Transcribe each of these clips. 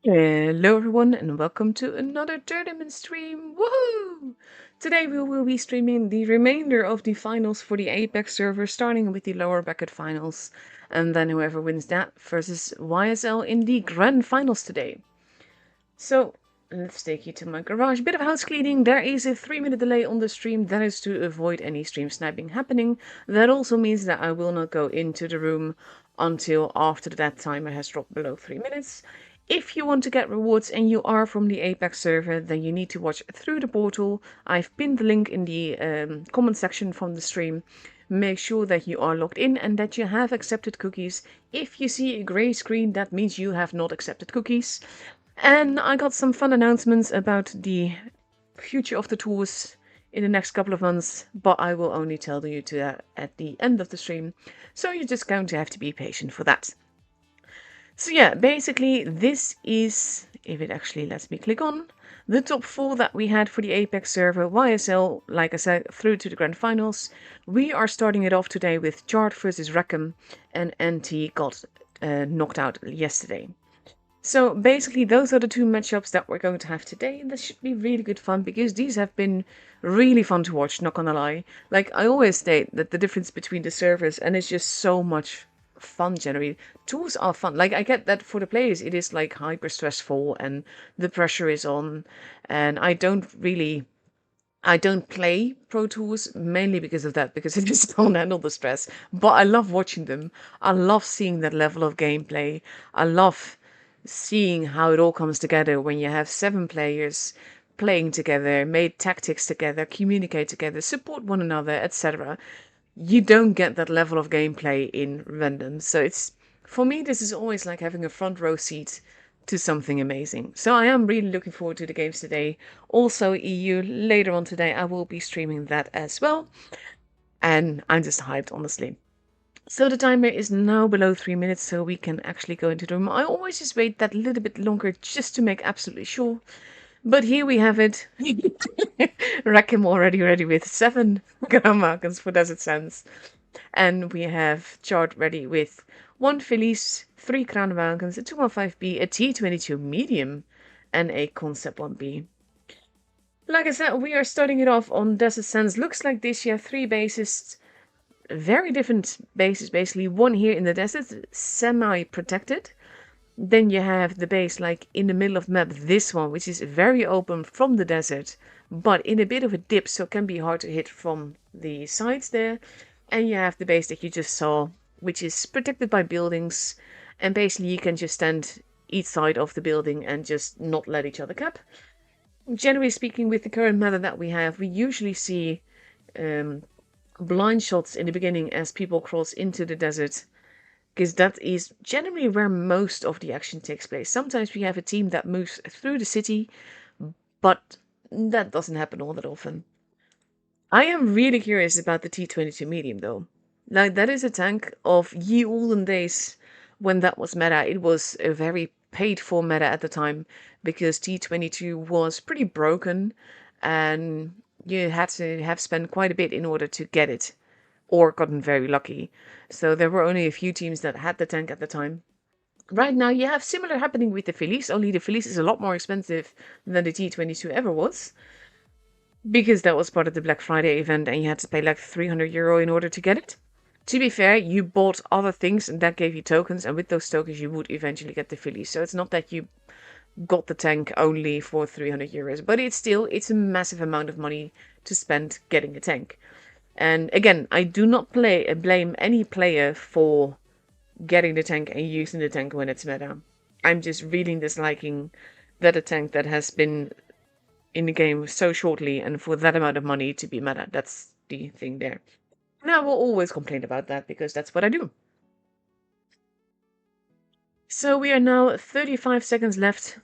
Hello everyone and welcome to another tournament stream. Woohoo! Today we will be streaming the remainder of the finals for the APAC server, starting with the lower bracket finals, and then whoever wins that versus YSL in the grand finals today. So let's take you to my garage. Bit of house cleaning. There is a 3-minute delay on the stream. That is to avoid any stream sniping happening. That also means that I will not go into the room until after that timer has dropped below 3 minutes. If you want to get rewards and you are from the APAC server, then you need to watch through the portal. I've pinned the link in the comment section from the stream. Make sure that you are logged in and that you have accepted cookies. If you see a grey screen, that means you have not accepted cookies. And I got some fun announcements about the future of the tours in the next couple of months, but I will only tell you to that at the end of the stream. So you're just going to have to be patient for that. So yeah, basically this is, if it actually lets me click on, the top 4 that we had for the Apex server. YSL, like I said, through to the grand finals. We are starting it off today with Chart versus Reckom, and NT got knocked out yesterday. So basically those are the 2 matchups that we're going to have today, and this should be really good fun because these have been really fun to watch, not gonna lie. Like, I always state that the difference between the servers, and it's just so much fun generally. Tours are fun. Like, I get that for the players it is like hyper stressful and the pressure is on, and I don't play Pro Tours mainly because of that, because I just don't handle the stress. But I love watching them. I love seeing that level of gameplay. I love seeing how it all comes together when you have 7 players playing together, made tactics together, communicate together, support one another, etc. You don't get that level of gameplay in random. So it's, for me, this is always like having a front row seat to something amazing. So I am really looking forward to the games today. Also EU, later on today I will be streaming that as well. And I'm just hyped, honestly. So the timer is now below 3 minutes, so we can actually go into the room. I always just wait that little bit longer just to make absolutely sure. But here we have it. Reckom already ready with 7 ground markers for Desert Sands. And we have Chart ready with 1 Felice, 3 Crown Falcons, a 215B, a T22 medium, and a Concept 1B. Like I said, we are starting it off on Desert Sands. Looks like this. You have 3 bases, very different bases, basically. One here in the desert, semi-protected. Then you have the base like in the middle of the map, this one, which is very open from the desert, but in a bit of a dip, so it can be hard to hit from the sides there. And you have the base that you just saw, which is protected by buildings, and basically you can just stand each side of the building and just not let each other cap. Generally speaking, with the current meta that we have, we usually see blind shots in the beginning as people cross into the desert, because that is generally where most of the action takes place. Sometimes we have a team that moves through the city, but that doesn't happen all that often. I am really curious about the T22 medium though. Like, that is a tank of ye olden days when that was meta. It was a very paid for meta at the time because T22 was pretty broken and you had to have spent quite a bit in order to get it, or gotten very lucky. So there were only a few teams that had the tank at the time. Right now you have similar happening with the Felice, only the Felice is a lot more expensive than the T22 ever was, because that was part of the Black Friday event and you had to pay like €300 in order to get it. To be fair, you bought other things and that gave you tokens, and with those tokens you would eventually get the Felice. So it's not that you got the tank only for €300, but it's a massive amount of money to spend getting a tank. And again, I do not blame any player for getting the tank and using the tank when it's meta. I'm just really disliking that a tank that has been in the game so shortly and for that amount of money to be meta. That's the thing there. And I will always complain about that because that's what I do. So we are now 35 seconds left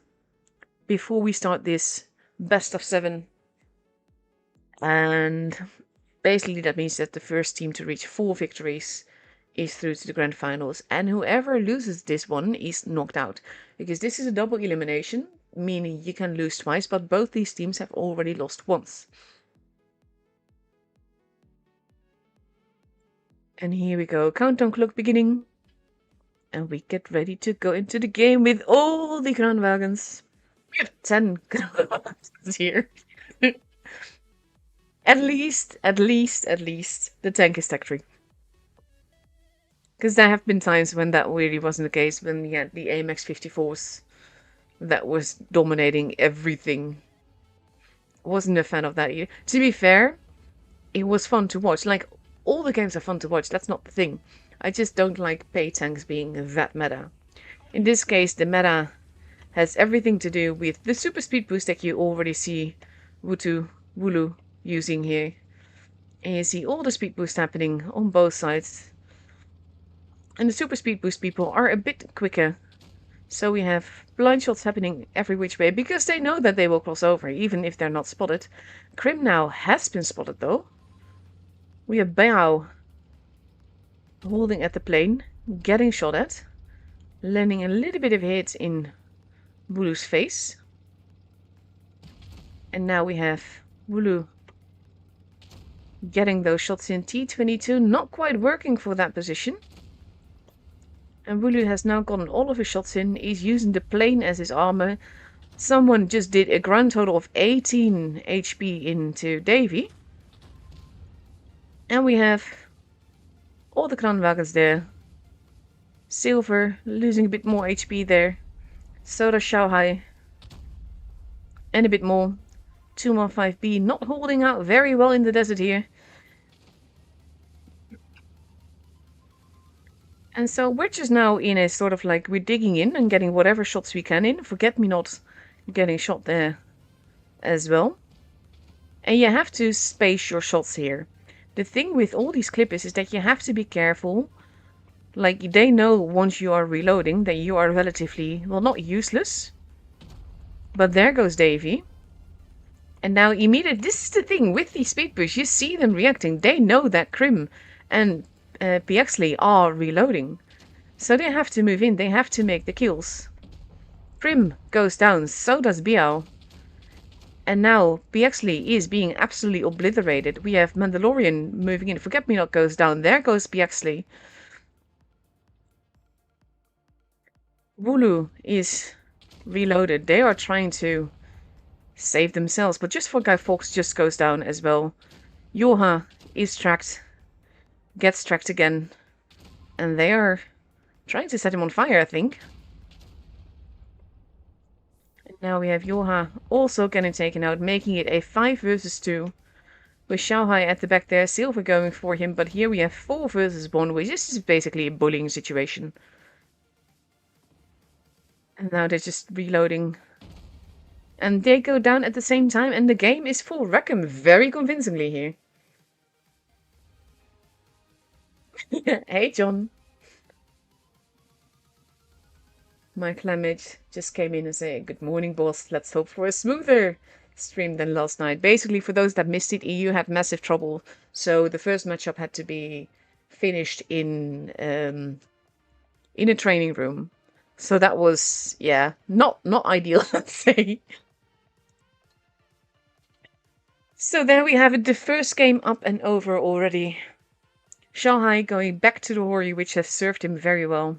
before we start this best of 7. And basically that means that the first team to reach 4 victories is through to the grand finals, and whoever loses this one is knocked out, because this is a double elimination, meaning you can lose twice, but both these teams have already lost once. And here we go, countdown clock beginning. And we get ready to go into the game with all the Kranwagens. We have 10 Kranwagens here. At least, the tank is tech 3. Because there have been times when that really wasn't the case, when we had the AMX 54s that was dominating everything. Wasn't a fan of that either. To be fair, it was fun to watch. Like, all the games are fun to watch, that's not the thing. I just don't like pay tanks being that meta. In this case, the meta has everything to do with the super speed boost that you already see Wulu using here. And you see all the speed boost happening on both sides. And the super speed boost people are a bit quicker. So we have blind shots happening every which way, because they know that they will cross over, even if they're not spotted. Krim now has been spotted, though. We have Bao holding at the plane, getting shot at, landing a little bit of hit in Wulu's face. And now we have Wulu getting those shots in. T-22 not quite working for that position. And Wulu has now gotten all of his shots in. He's using the plane as his armor. Someone just did a grand total of 18 HP into Davy. And we have all the Kranwagens there. Silver losing a bit more HP there. So does Shanghai. And a bit more. 215B not holding out very well in the desert here. And so we're just now in a sort of like, we're digging in and getting whatever shots we can in. Forget-me-not getting shot there as well. And you have to space your shots here. The thing with all these clippers is that you have to be careful. Like, they know once you are reloading that you are relatively, well, not useless. But there goes Davy. And now immediately, this is the thing with these speed boosts, you see them reacting. They know that Krim and Pixley are reloading. So they have to move in, they have to make the kills. Krim goes down, so does Biao. And now Pixley is being absolutely obliterated. We have Mandalorian moving in. Forget-me-not goes down. There goes Pixley. Wulu is reloaded. They are trying to save themselves, but just for Guy Fawkes just goes down as well. Yoha is tracked, gets tracked again, and they are trying to set him on fire, I think. And now we have Yoha also getting taken out, making it a 5 versus 2. With Shanghai at the back there, Silver going for him, but here we have 4 versus 1, which is basically a bullying situation. And now they're just reloading. And they go down at the same time, and the game is full. Reckom very convincingly here. Hey, John. My climate just came in and said, "Good morning, boss. Let's hope for a smoother stream than last night." Basically, for those that missed it, EU had massive trouble. So the first matchup had to be finished in a training room. So that was, yeah, not ideal, let's say. So there we have it, the first game up and over already. Shanghai going back to the Hori, which has served him very well.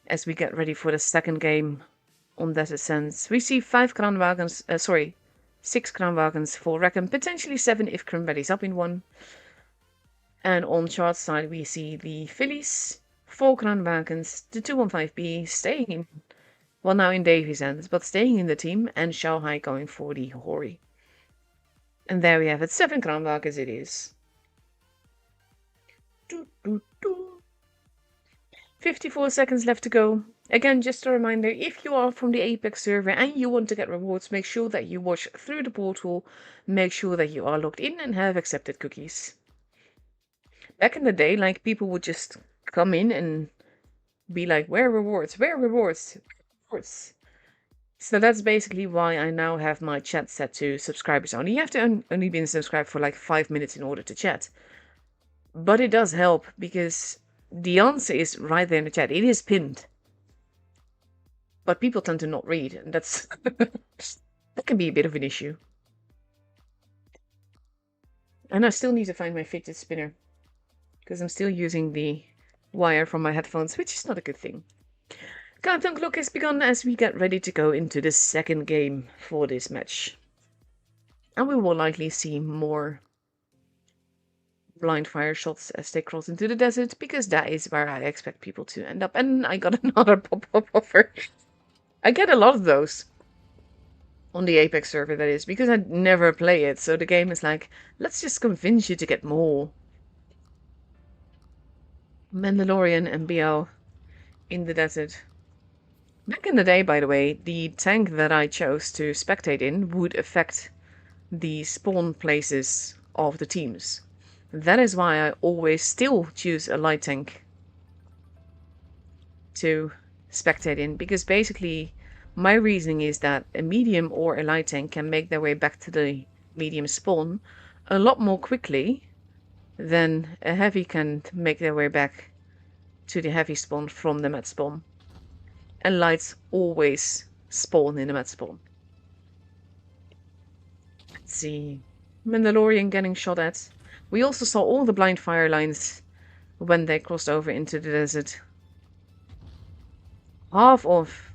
As we get ready for the second game on Desert Sands. We see 6 Kranwagens for Reckom, potentially 7 if Krim readies up in one. And on Chart's side we see the Phillies, 4 Kranwagens, the 215B staying in, well now in Davy's hands, but staying in the team, and Shanghai going for the Hori. And there we have it, 7 Kranwagens it is. 54 seconds left to go. Again, just a reminder, if you are from the APAC server and you want to get rewards, make sure that you watch through the portal, make sure that you are logged in and have accepted cookies. Back in the day, like, people would just come in and be like, where are rewards? Where are rewards? Rewards. So that's basically why I now have my chat set to subscribers only. You have to only be subscribed for like 5 minutes in order to chat. But it does help, because the answer is right there in the chat. It is pinned. But people tend to not read, and that's that can be a bit of an issue. And I still need to find my fidget spinner, because I'm still using the wire from my headphones, which is not a good thing. Countdown clock has begun as we get ready to go into the second game for this match. And we will likely see more blind fire shots as they cross into the desert, because that is where I expect people to end up. And I got another pop-up offer. I get a lot of those. On the APAC server, that is, because I never play it, so the game is like, let's just convince you to get more. Mandalorian and BL in the desert. Back in the day, by the way, the tank that I chose to spectate in would affect the spawn places of the teams. That is why I always still choose a light tank to spectate in, because basically my reasoning is that a medium or a light tank can make their way back to the medium spawn a lot more quickly than a heavy can make their way back to the heavy spawn from the med spawn. And lights always spawn in the med spawn. Let's see. Mandalorian getting shot at. We also saw all the blind fire lines when they crossed over into the desert. Half of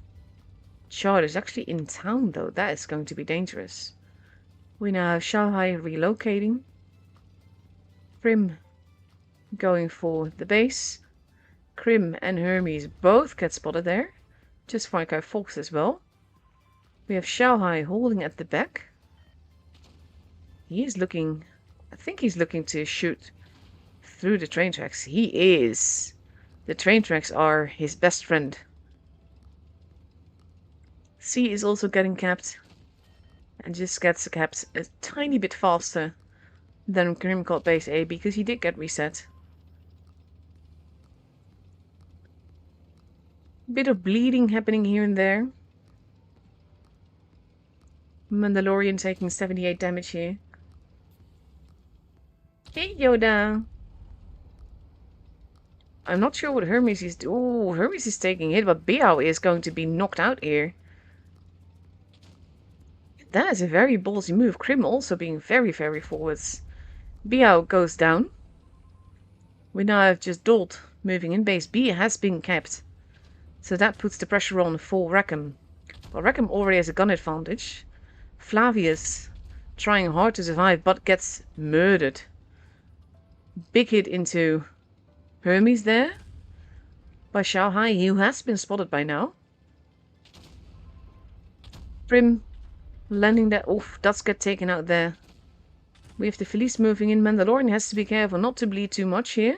Chard is actually in town, though. That is going to be dangerous. We now have Shanghai relocating. Prim going for the base. Krim and Hermes both get spotted there. Just like our Fox as well. We have Shanghai holding at the back. He is looking... I think he's looking to shoot through the train tracks. He is. The train tracks are his best friend. C is also getting capped. And just gets capped a tiny bit faster than Grim caught base A, because he did get reset. Bit of bleeding happening here and there. Mandalorian taking 78 damage here. Hey Yoda! I'm not sure what Hermes is doing. Oh, Hermes is taking hit, but Biao is going to be knocked out here. That is a very ballsy move. Krim also being very, very forwards. Biao goes down. We now have just Dolt moving in. Base B has been kept. So that puts the pressure on for Reckom. Well, Reckom already has a gun advantage. Flavius trying hard to survive, but gets murdered. Big hit into Hermes there by Shanghai, who has been spotted by now. Prim landing that. Oof, does get taken out there. We have the Felice moving in. Mandalorian has to be careful not to bleed too much here.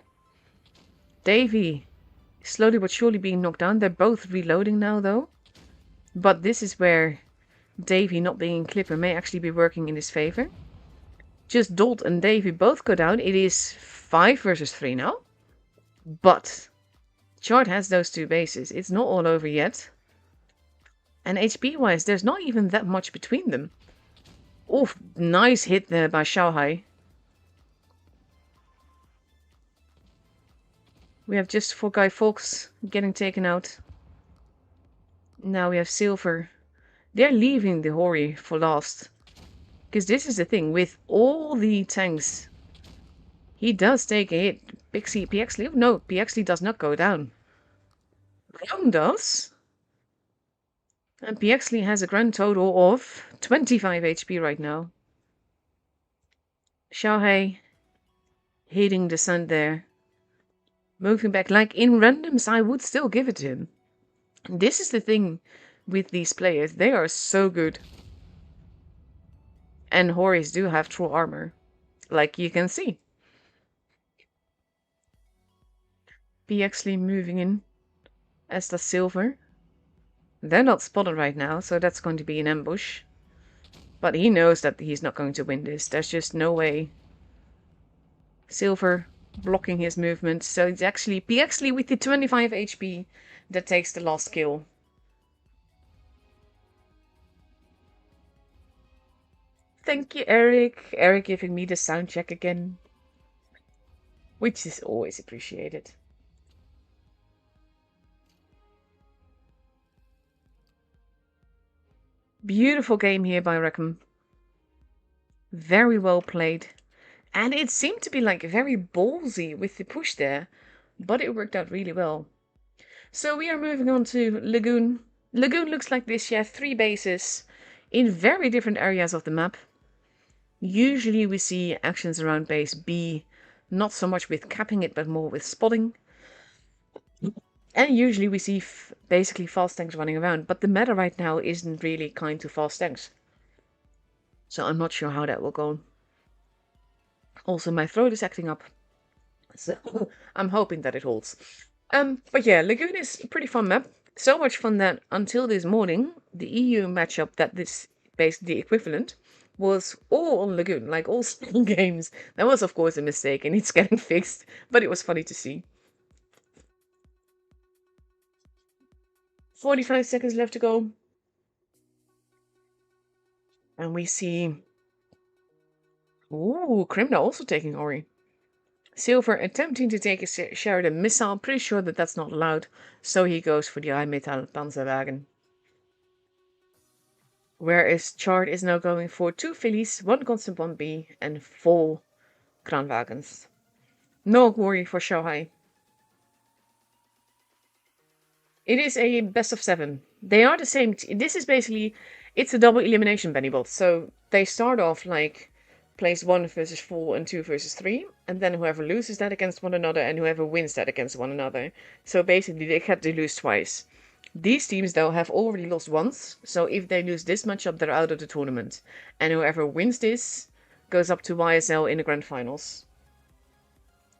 Davy slowly but surely being knocked down. They're both reloading now, though. But this is where Davy not being in Clipper may actually be working in his favor. Just Dolt and Davy both go down. It is 5 versus 3 now. But Chart has those two bases. It's not all over yet. And HP-wise, there's not even that much between them. Oof, nice hit there by Shanghai. We have just 4 Guy Fox getting taken out. Now we have Silver. They're leaving the Hori for last. Because this is the thing, with all the tanks, he does take a hit. Pixie, Pxley, no, Pxley does not go down. Round does. And Pxley has a grand total of 25 HP right now. Xiaohei hitting the sun there. Moving back, like in randoms, I would still give it to him. This is the thing with these players, they are so good. And Horis do have true armor, like you can see. Pxley moving in, as does Silver. They're not spotted right now, so that's going to be an ambush. But he knows that he's not going to win this. There's just no way. Silver blocking his movement. So it's actually Pxley with the 25 HP that takes the last kill. Thank you, Eric. Eric giving me the sound check again. Which is always appreciated. Beautiful game here by Reckom. Very well played. And it seemed to be like very ballsy with the push there. but it worked out really well. So we are moving on to Lagoon. Lagoon looks like this. You have 3 bases in very different areas of the map. Usually we see actions around base B, not so much with capping it, but more with spotting. And usually we see basically fast tanks running around, but the meta right now isn't really kind to fast tanks. So I'm not sure how that will go. Also, my throat is acting up, so I'm hoping that it holds. But yeah, Lagoon is a pretty fun map. So much fun that until this morning, the EU matchup that this basically the equivalent was all on Lagoon, like all 7 games. That was of course a mistake and it's getting fixed, but it was funny to see. 45 seconds left to go. And we see... Ooh, Krimna also taking Ori. Silver attempting to take a Sheridan missile. Pretty sure that that's not allowed. So he goes for the Metall Panzerwagen. Whereas Chart is now going for 2 Phillies, 1 Constant 1B, and 4 Kranwagens. No worry for Shanghai. It is a best of 7. They are the same. This is basically, it's a double elimination Benny bot. So they start off like place 1 versus 4 and 2 versus 3. And then whoever loses that against one another and whoever wins that against one another. So basically they had to lose twice. These teams though have already lost once. So if they lose this matchup, they're out of the tournament. And whoever wins this goes up to YSL in the grand finals.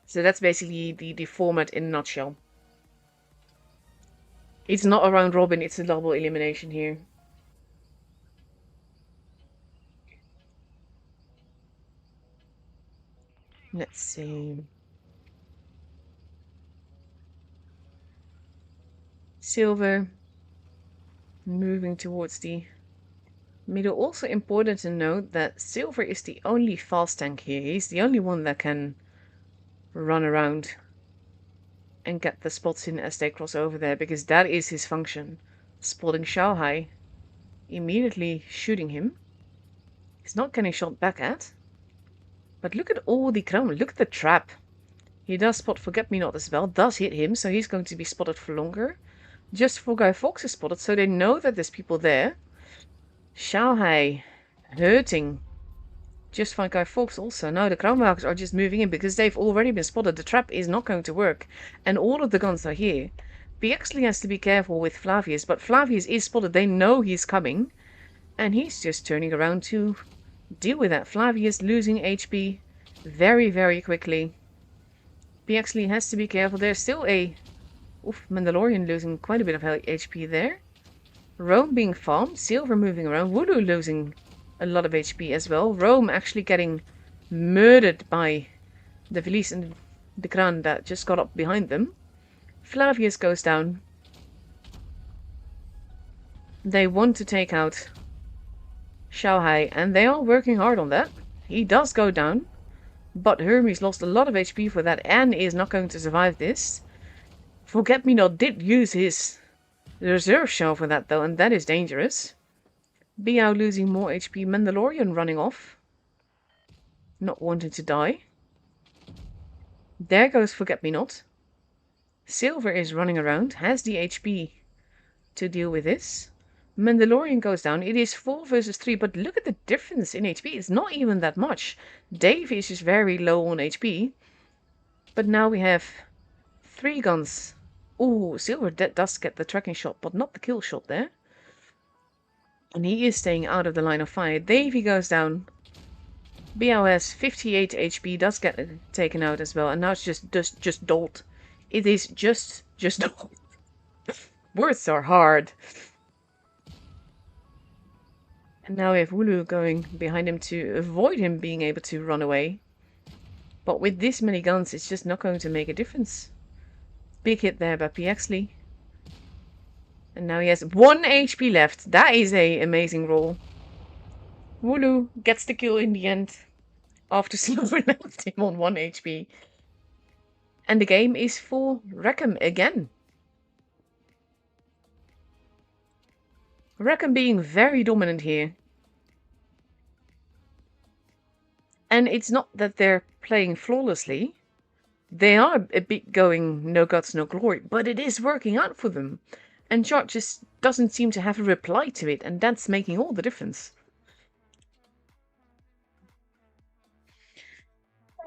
So that's basically the format in a nutshell. It's not a round robin, it's a double elimination here. Let's see. Silver moving towards the middle. Also important to note that Silver is the only fast tank here. He's the only one that can run around and get the spots in as they cross over there, because that is his function. Spotting Shanghai, immediately shooting him. He's not getting shot back at. But look at all the crown. Look at the trap. He does spot Forget-Me-Not as well. Does hit him, so he's going to be spotted for longer. Just for Guy Fawkes is spotted, so they know that there's people there. Shanghai hurting. Just for Guy Fawkes also. Now the Crownwalkers are just moving in because they've already been spotted. The trap is not going to work. And all of the guns are here. Bexley has to be careful with Flavius, but Flavius is spotted. They know he's coming. And he's just turning around to deal with that. Flavius losing HP very, very quickly. Bexley has to be careful. There's still a... Oof, Mandalorian losing quite a bit of HP there. Rome being farmed. Silver moving around. Woodoo losing a lot of HP as well. Rome actually getting murdered by the Felice and the Kran that just got up behind them. Flavius goes down. They want to take out Shanghai, and they are working hard on that. He does go down, but Hermes lost a lot of HP for that and is not going to survive this. Forget-Me-Not did use his reserve shell for that though, and that is dangerous. Biao losing more HP. Mandalorian running off. Not wanting to die. There goes Forget-Me-Not. Silver is running around. Has the HP to deal with this. Mandalorian goes down. It is 4 versus 3, but look at the difference in HP. It's not even that much. Dave is just very low on HP. But now we have 3 guns. Ooh, Silver does get the tracking shot, but not the kill shot there. And he is staying out of the line of fire. Davey goes down. BOS 58 HP does get taken out as well. And now it's just Dolt. It is just Dolt. Words are hard. And now we have Wooloo going behind him to avoid him being able to run away. But with this many guns, it's just not going to make a difference. Big hit there by Bexley. And now he has 1 HP left. That is an amazing roll. Wooloo gets the kill in the end. After Silver left him on 1 HP. And the game is for Reckom again. Reckom being very dominant here. And it's not that they're playing flawlessly. They are a bit going no guts, no glory, but it is working out for them. And Chart just doesn't seem to have a reply to it, and that's making all the difference.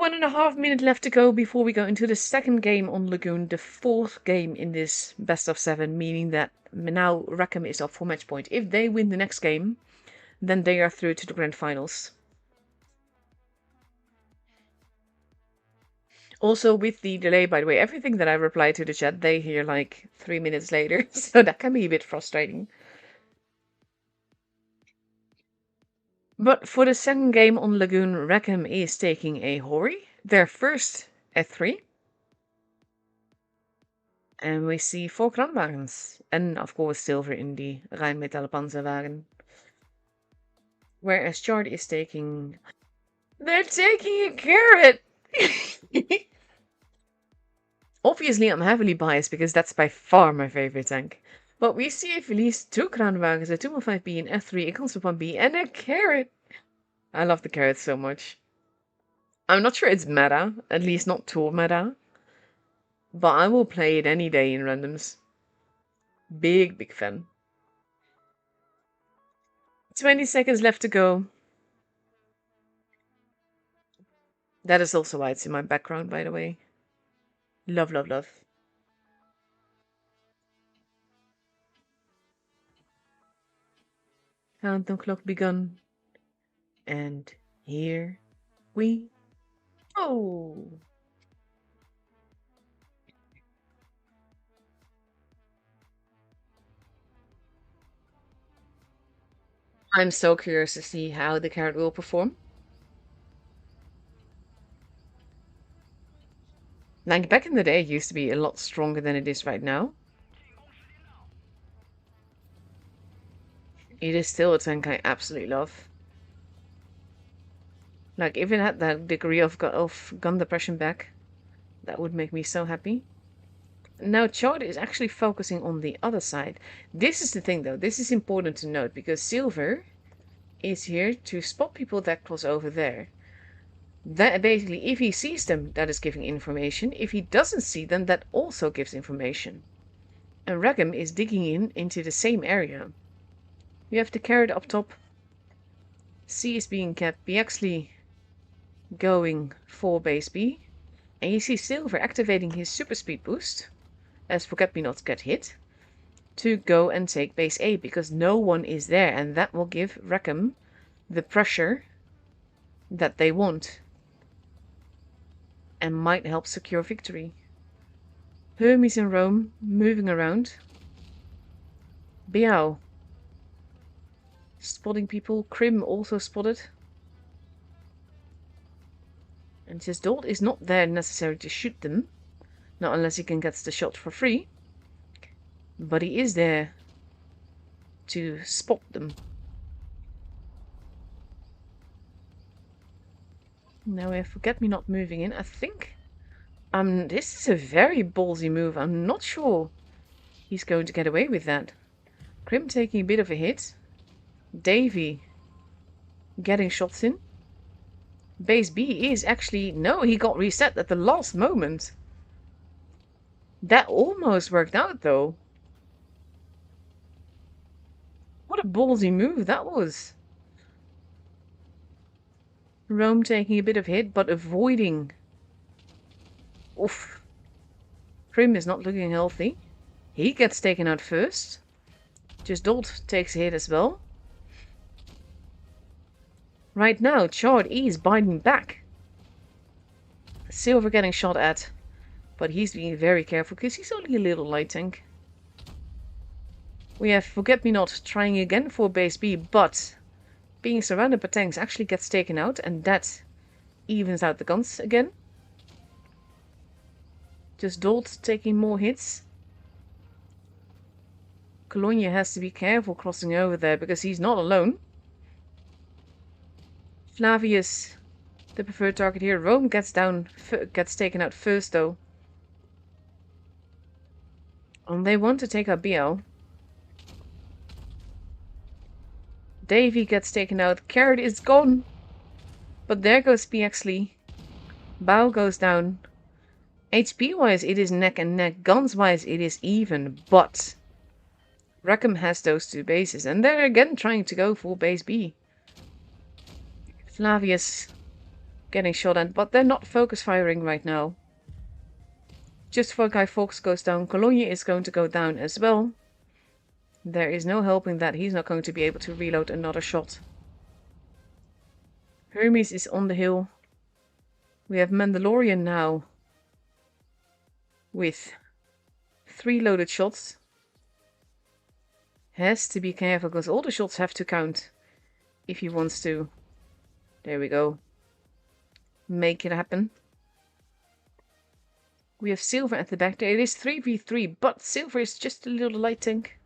1.5 minutes left to go before we go into the second game on Lagoon, the fourth game in this best of 7, meaning that now Reckom is up for match point. If they win the next game, then they are through to the grand finals. Also, with the delay, by the way, everything that I reply to the chat, they hear like 3 minutes later, so that can be a bit frustrating. But for the second game on Lagoon, Reckom is taking a Hori, their first F3. And we see 4 kranwagens. And of course silver in the Rheinmetall Panzerwagen. Whereas Chart is taking... They're taking a carrot! Obviously I'm heavily biased because that's by far my favorite tank. But we see at least 2 kranwagens, a 205B, an F3, a Constant 1B, and a carrot! I love the carrot so much. I'm not sure it's meta, at least not tool meta. But I will play it any day in randoms. Big fan. 20 seconds left to go. That is also why it's in my background, by the way. Love, love, love. Countdown clock begun. And here we go. I'm so curious to see how the carrot will perform. Like back in the day, it used to be a lot stronger than it is right now. It is still a tank I absolutely love. Like, if it had that degree of gun depression back, that would make me so happy. Now, Chart is actually focusing on the other side. This is the thing, though. This is important to note, because Silver is here to spot people that cross over there. That basically, if he sees them, that is giving information. If he doesn't see them, that also gives information. And Reckom is digging into the same area. You have the carrot up top. C is being kept. B actually going for base B. And you see Silver activating his super speed boost, as Forget-Me-Nots get hit, to go and take base A, because no one is there, and that will give Reckom the pressure that they want. And might help secure victory. Hermes in Rome, moving around. Biao. Spotting people. Krim also spotted. And his Dolt is not there necessarily to shoot them. Not unless he can get the shot for free. But he is there to spot them. Now we have Forget-Me-Not moving in, I think. This is a very ballsy move. I'm not sure he's going to get away with that. Krim taking a bit of a hit. Davy getting shots in. Base B is actually... No, he got reset at the last moment. That almost worked out, though. What a ballsy move that was. Rome taking a bit of hit, but avoiding. Oof. Krim is not looking healthy. He gets taken out first. Just Dolt takes a hit as well. Right now, Chart is biting back. Silver getting shot at. But he's being very careful because he's only a little light tank. We have Forget-Me-Not trying again for base B, but being surrounded by tanks actually gets taken out, and that evens out the guns again. Just Dolt taking more hits. Cologne has to be careful crossing over there because he's not alone. Flavius, the preferred target here. Rome gets taken out first, though. And they want to take out BL. Davy gets taken out. Carrot is gone. But there goes Pxley. Bao goes down. HP-wise, it is neck and neck. Guns-wise, it is even, but Reckom has those two bases, and they're again trying to go for base B. Flavius getting shot at, but they're not focus firing right now. Just before Guy Fawkes goes down, Cologne is going to go down as well. There is no helping that. He's not going to be able to reload another shot. Hermes is on the hill. We have Mandalorian now with 3 loaded shots. Has to be careful because all the shots have to count if he wants to. There we go. Make it happen. We have Silver at the back there. It is 3v3, but Silver is just a little light tank.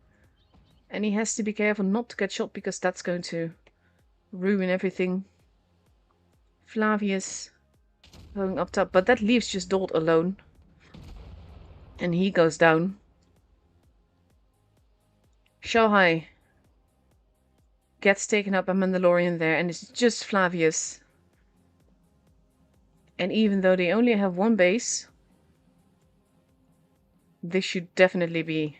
And he has to be careful not to get shot because that's going to ruin everything. Flavius going up top, but that leaves just Dolt alone. And he goes down. Shohai gets taken up by Mandalorian there, and it's just Flavius. And even though they only have 1 base, this should definitely be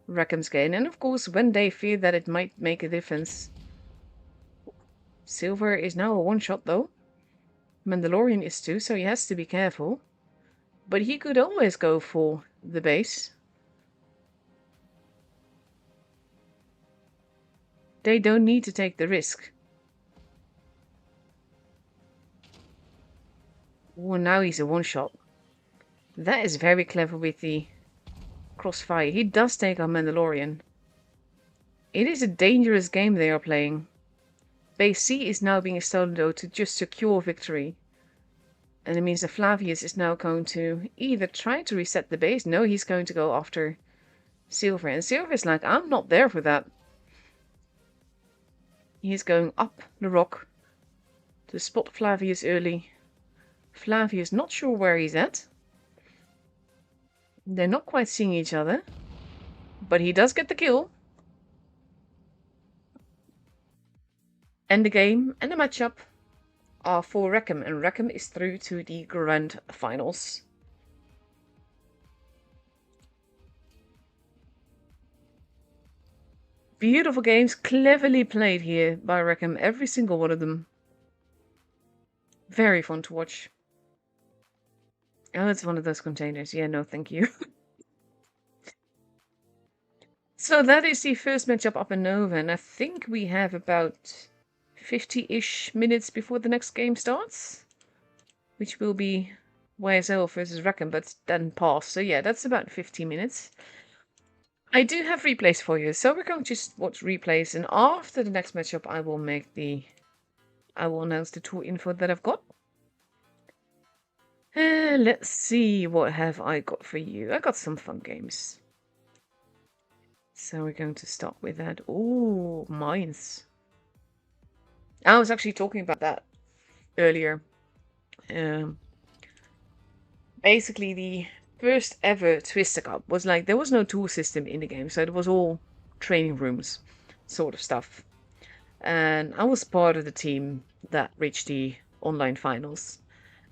Reckham's gain. And of course, when they fear that it might make a difference. Silver is now a 1-shot though. Mandalorian is too, so he has to be careful. But he could always go for the base. They don't need to take the risk. Oh, now he's a 1-shot. That is very clever with the crossfire. He does take on Mandalorian. It is a dangerous game they are playing. Base C is now being stolen though to just secure victory. And it means that Flavius is now going to either try to reset the base. No, he's going to go after Silver. And Silver is like, I'm not there for that. He's going up the rock to spot Flavius early. Flavius not sure where he's at. They're not quite seeing each other. But he does get the kill. And the game and the matchup are for Reckom. And Reckom is through to the grand finals. Beautiful games, cleverly played here by Reckom, every single one of them. Very fun to watch. Oh, it's one of those containers. Yeah, no, thank you. So that is the first matchup up in Nova, and I think we have about 50-ish minutes before the next game starts, which will be YSL versus Reckom, but then pause. So yeah, that's about 50 minutes. I do have replays for you, so we're going to just watch replays, and after the next matchup I will announce the tour info that I've got. Let's see, what have I got for you? I got some fun games. So we're going to start with that. Oh, mines. I was actually talking about that earlier. Basically, the first ever Twister Cup was like, there was no tool system in the game, so it was all training rooms sort of stuff. And I was part of the team that reached the online finals.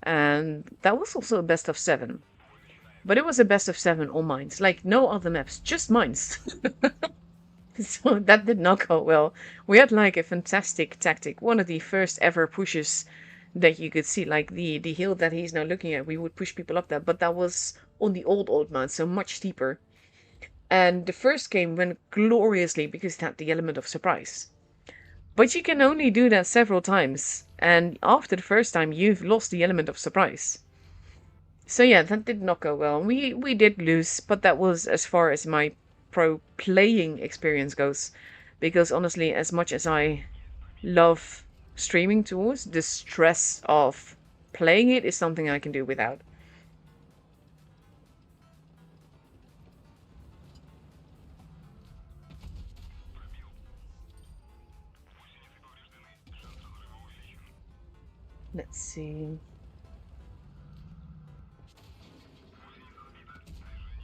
And that was also a best of 7. But it was a best of 7 all mines, like no other maps, just mines. So that did not go well. We had like a fantastic tactic, one of the first ever pushes that you could see, like the hill that he's now looking at. We would push people up there, but that was on the old mount, so much steeper. And the first game went gloriously because it had the element of surprise. But you can only do that several times, and after the first time you've lost the element of surprise. So yeah, that did not go well. We did lose, but that was as far as my pro playing experience goes. Because honestly, as much as I love streaming tools, the stress of playing it is something I can do without. Let's see.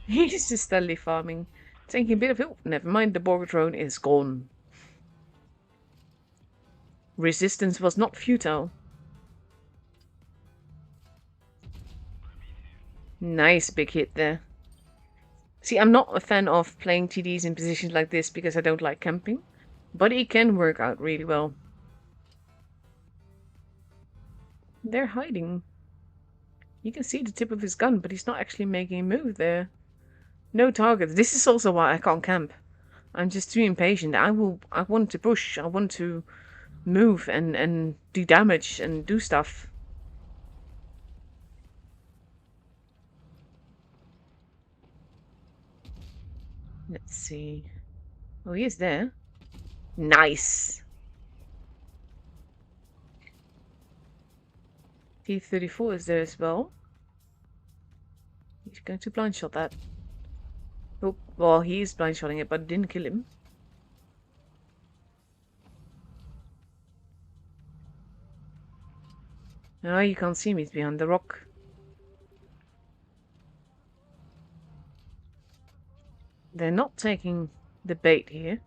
He's just steadily farming. Taking a bit of help. Never mind, the Borg drone is gone. Resistance was not futile. Nice big hit there. See, I'm not a fan of playing TDs in positions like this because I don't like camping, but it can work out really well. They're hiding. You can see the tip of his gun, but he's not actually making a move there. No targets. This is also why I can't camp. I'm just too impatient. I want to push. I want to move and do damage and do stuff. Let's see. Oh, he is there. Nice. T-34 is there as well. He's going to blind shot that. Oh, well, he's blind shotting it, but didn't kill him. Oh, you can't see me. He's behind the rock. They're not taking the bait here.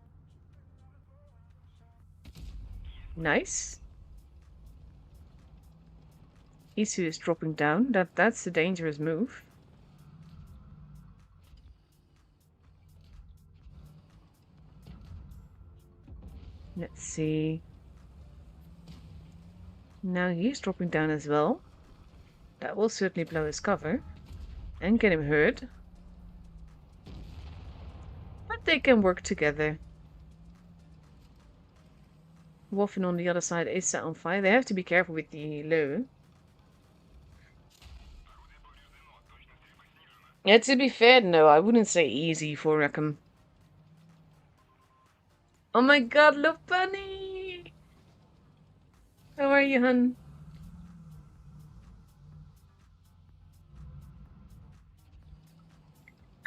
Nice. Isu is dropping down. That's a dangerous move. Let's see. Now he's dropping down as well. That will certainly blow his cover and get him hurt. But they can work together. Wolfen on the other side is set on fire. They have to be careful with the low. Yeah, to be fair, no, I wouldn't say easy for Reckom. Oh my god, look, Bunny! How are you, hun?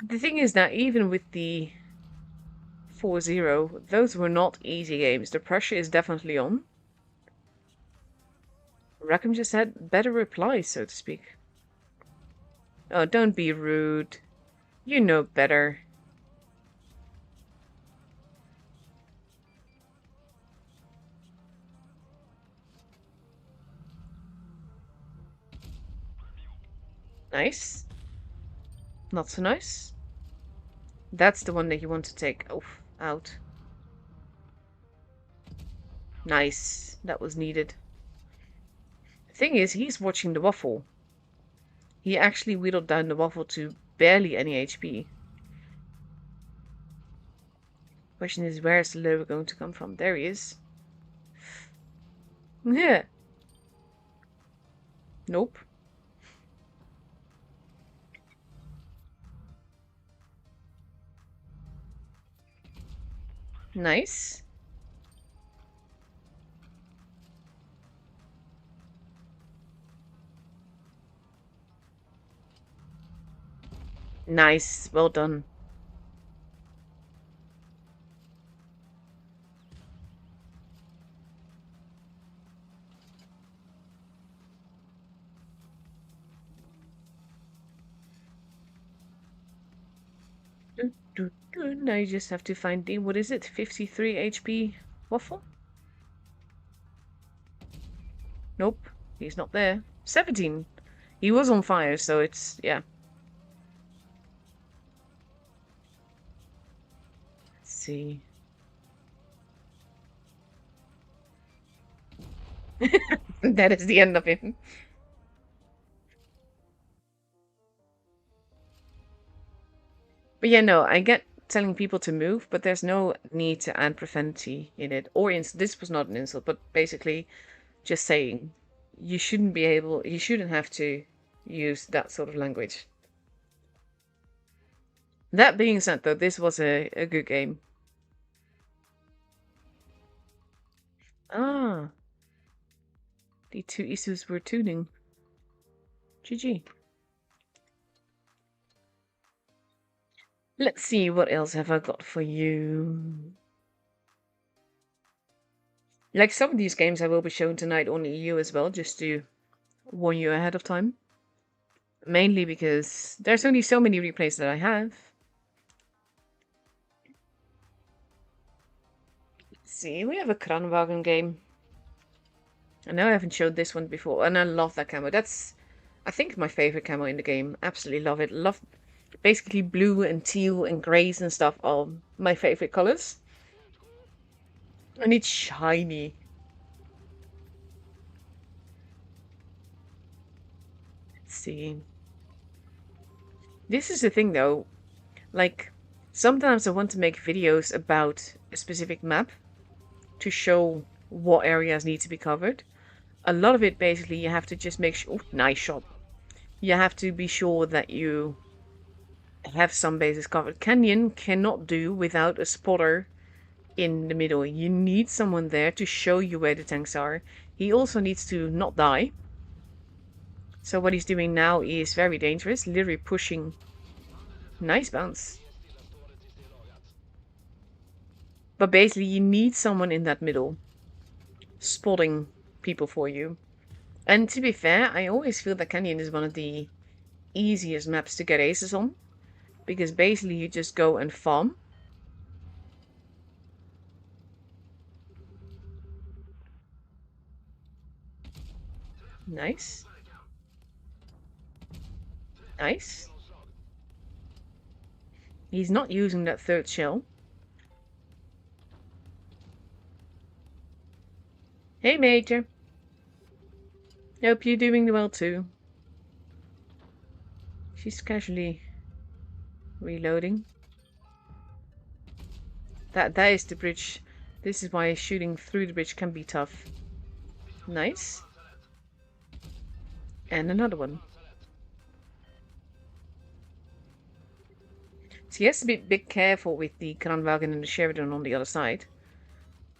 The thing is that even with the 4-0, those were not easy games. The pressure is definitely on. Reckom just had better replies, so to speak. Oh, don't be rude. You know better. Nice. Not so nice. That's the one that you want to take out. Nice. That was needed. The thing is, he's watching the waffle. He actually whittled down the waffle to barely any HP. Question is, where is the lower going to come from? There he is. Yeah. Nope. Nice. Nice. Well done. Now you just have to find the, what is it, 53 HP waffle? Nope, he's not there. 17. He was on fire, so it's, yeah. Let's see. That is the end of him. But yeah, no, I get telling people to move, but there's no need to add profanity in it. Or this was not an insult, but basically just saying you shouldn't have to use that sort of language. That being said, though, this was a good game. Ah, the two Isus were tuning. GG. Let's see, what else have I got for you? Like some of these games I will be showing tonight on EU as well, just to warn you ahead of time. Mainly because there's only so many replays that I have. Let's see, we have a Kranwagen game. I know I haven't showed this one before, and I love that camo. I think my favorite camo in the game. Absolutely love it. Love basically blue and teal and grays and stuff are my favorite colors. And it's shiny. Let's see. This is the thing though. Like, sometimes I want to make videos about a specific map to show what areas need to be covered. A lot of it basically you have to just make sure. Oh, nice shot. You have to be sure that you have some bases covered. Canyon cannot do without a spotter in the middle. You need someone there to show you where the tanks are. He also needs to not die. So what he's doing now is very dangerous, literally pushing. Nice bounce. But basically you need someone in that middle spotting people for you. And to be fair, I always feel that Canyon is one of the easiest maps to get aces on. Because basically you just go and farm. Nice. Nice. He's not using that third shell. Hey, Major. Hope you're doing well too. She's casually reloading. That is the bridge. This is why shooting through the bridge can be tough. Nice. And another one. So he has to be a bit careful with the Kranwagen and the Sheridan on the other side.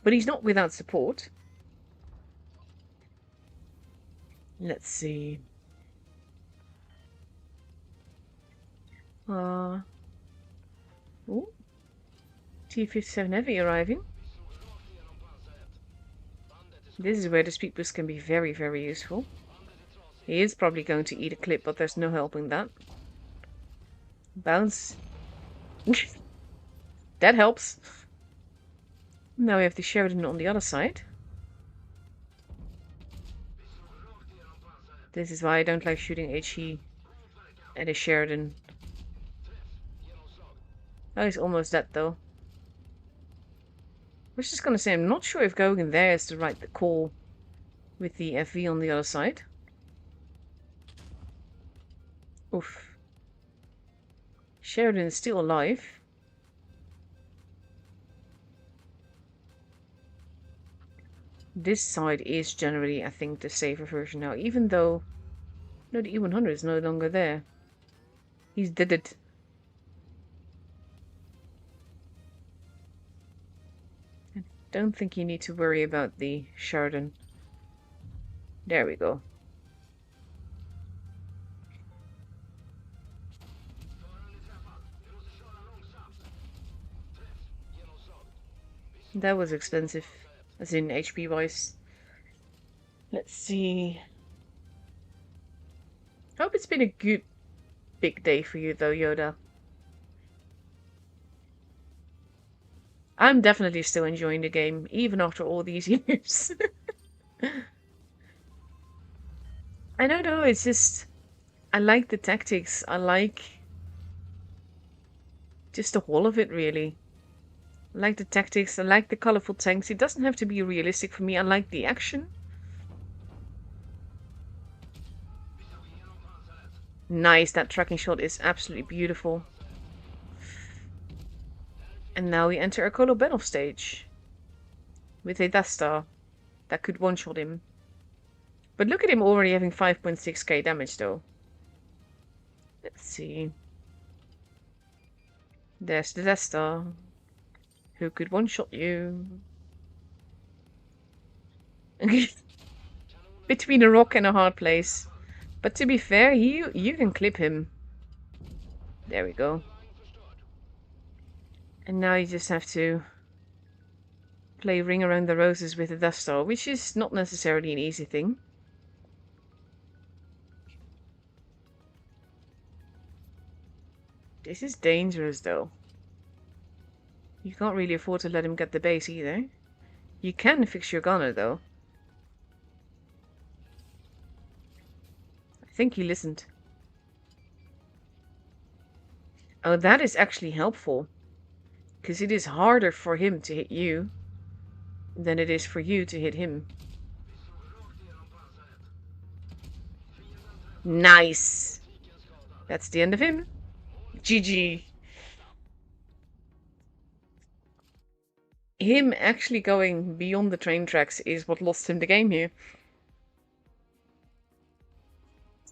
But he's not without support. Let's see. Ooh. T-57 Heavy arriving. This is where the speed boost can be very, very useful. He is probably going to eat a clip, but there's no helping that. Bounce. That helps. Now we have the Sheridan on the other side. This is why I don't like shooting HE at a Sheridan. Oh, he's almost dead though. I was just gonna say, I'm not sure if going in there is the right call with the FV on the other side. Oof. Sheridan is still alive. This side is generally, I think, the safer version now, even though... No, the E100 is no longer there. He's dead it. I don't think you need to worry about the Sheridan. There we go. That was expensive, as in HP wise. Let's see. Hope it's been a good big day for you though, Yoda. I'm definitely still enjoying the game, even after all these years. I don't know, it's just... I like the tactics, I like... just the whole of it, really. I like the tactics, I like the colorful tanks. It doesn't have to be realistic for me, I like the action. Nice, that tracking shot is absolutely beautiful. And now we enter a Colo Benov stage. With a Death Star that could one-shot him. But look at him already having 5.6k damage though. Let's see. There's the Death Star. Who could one-shot you? Between a rock and a hard place. But to be fair, you can clip him. There we go. And now you just have to play Ring Around the Roses with the Death Star, which is not necessarily an easy thing. This is dangerous though. You can't really afford to let him get the base either. You can fix your gunner though. I think he listened. Oh, that is actually helpful. Because it is harder for him to hit you than it is for you to hit him. Nice. That's the end of him. GG. Him actually going beyond the train tracks is what lost him the game here.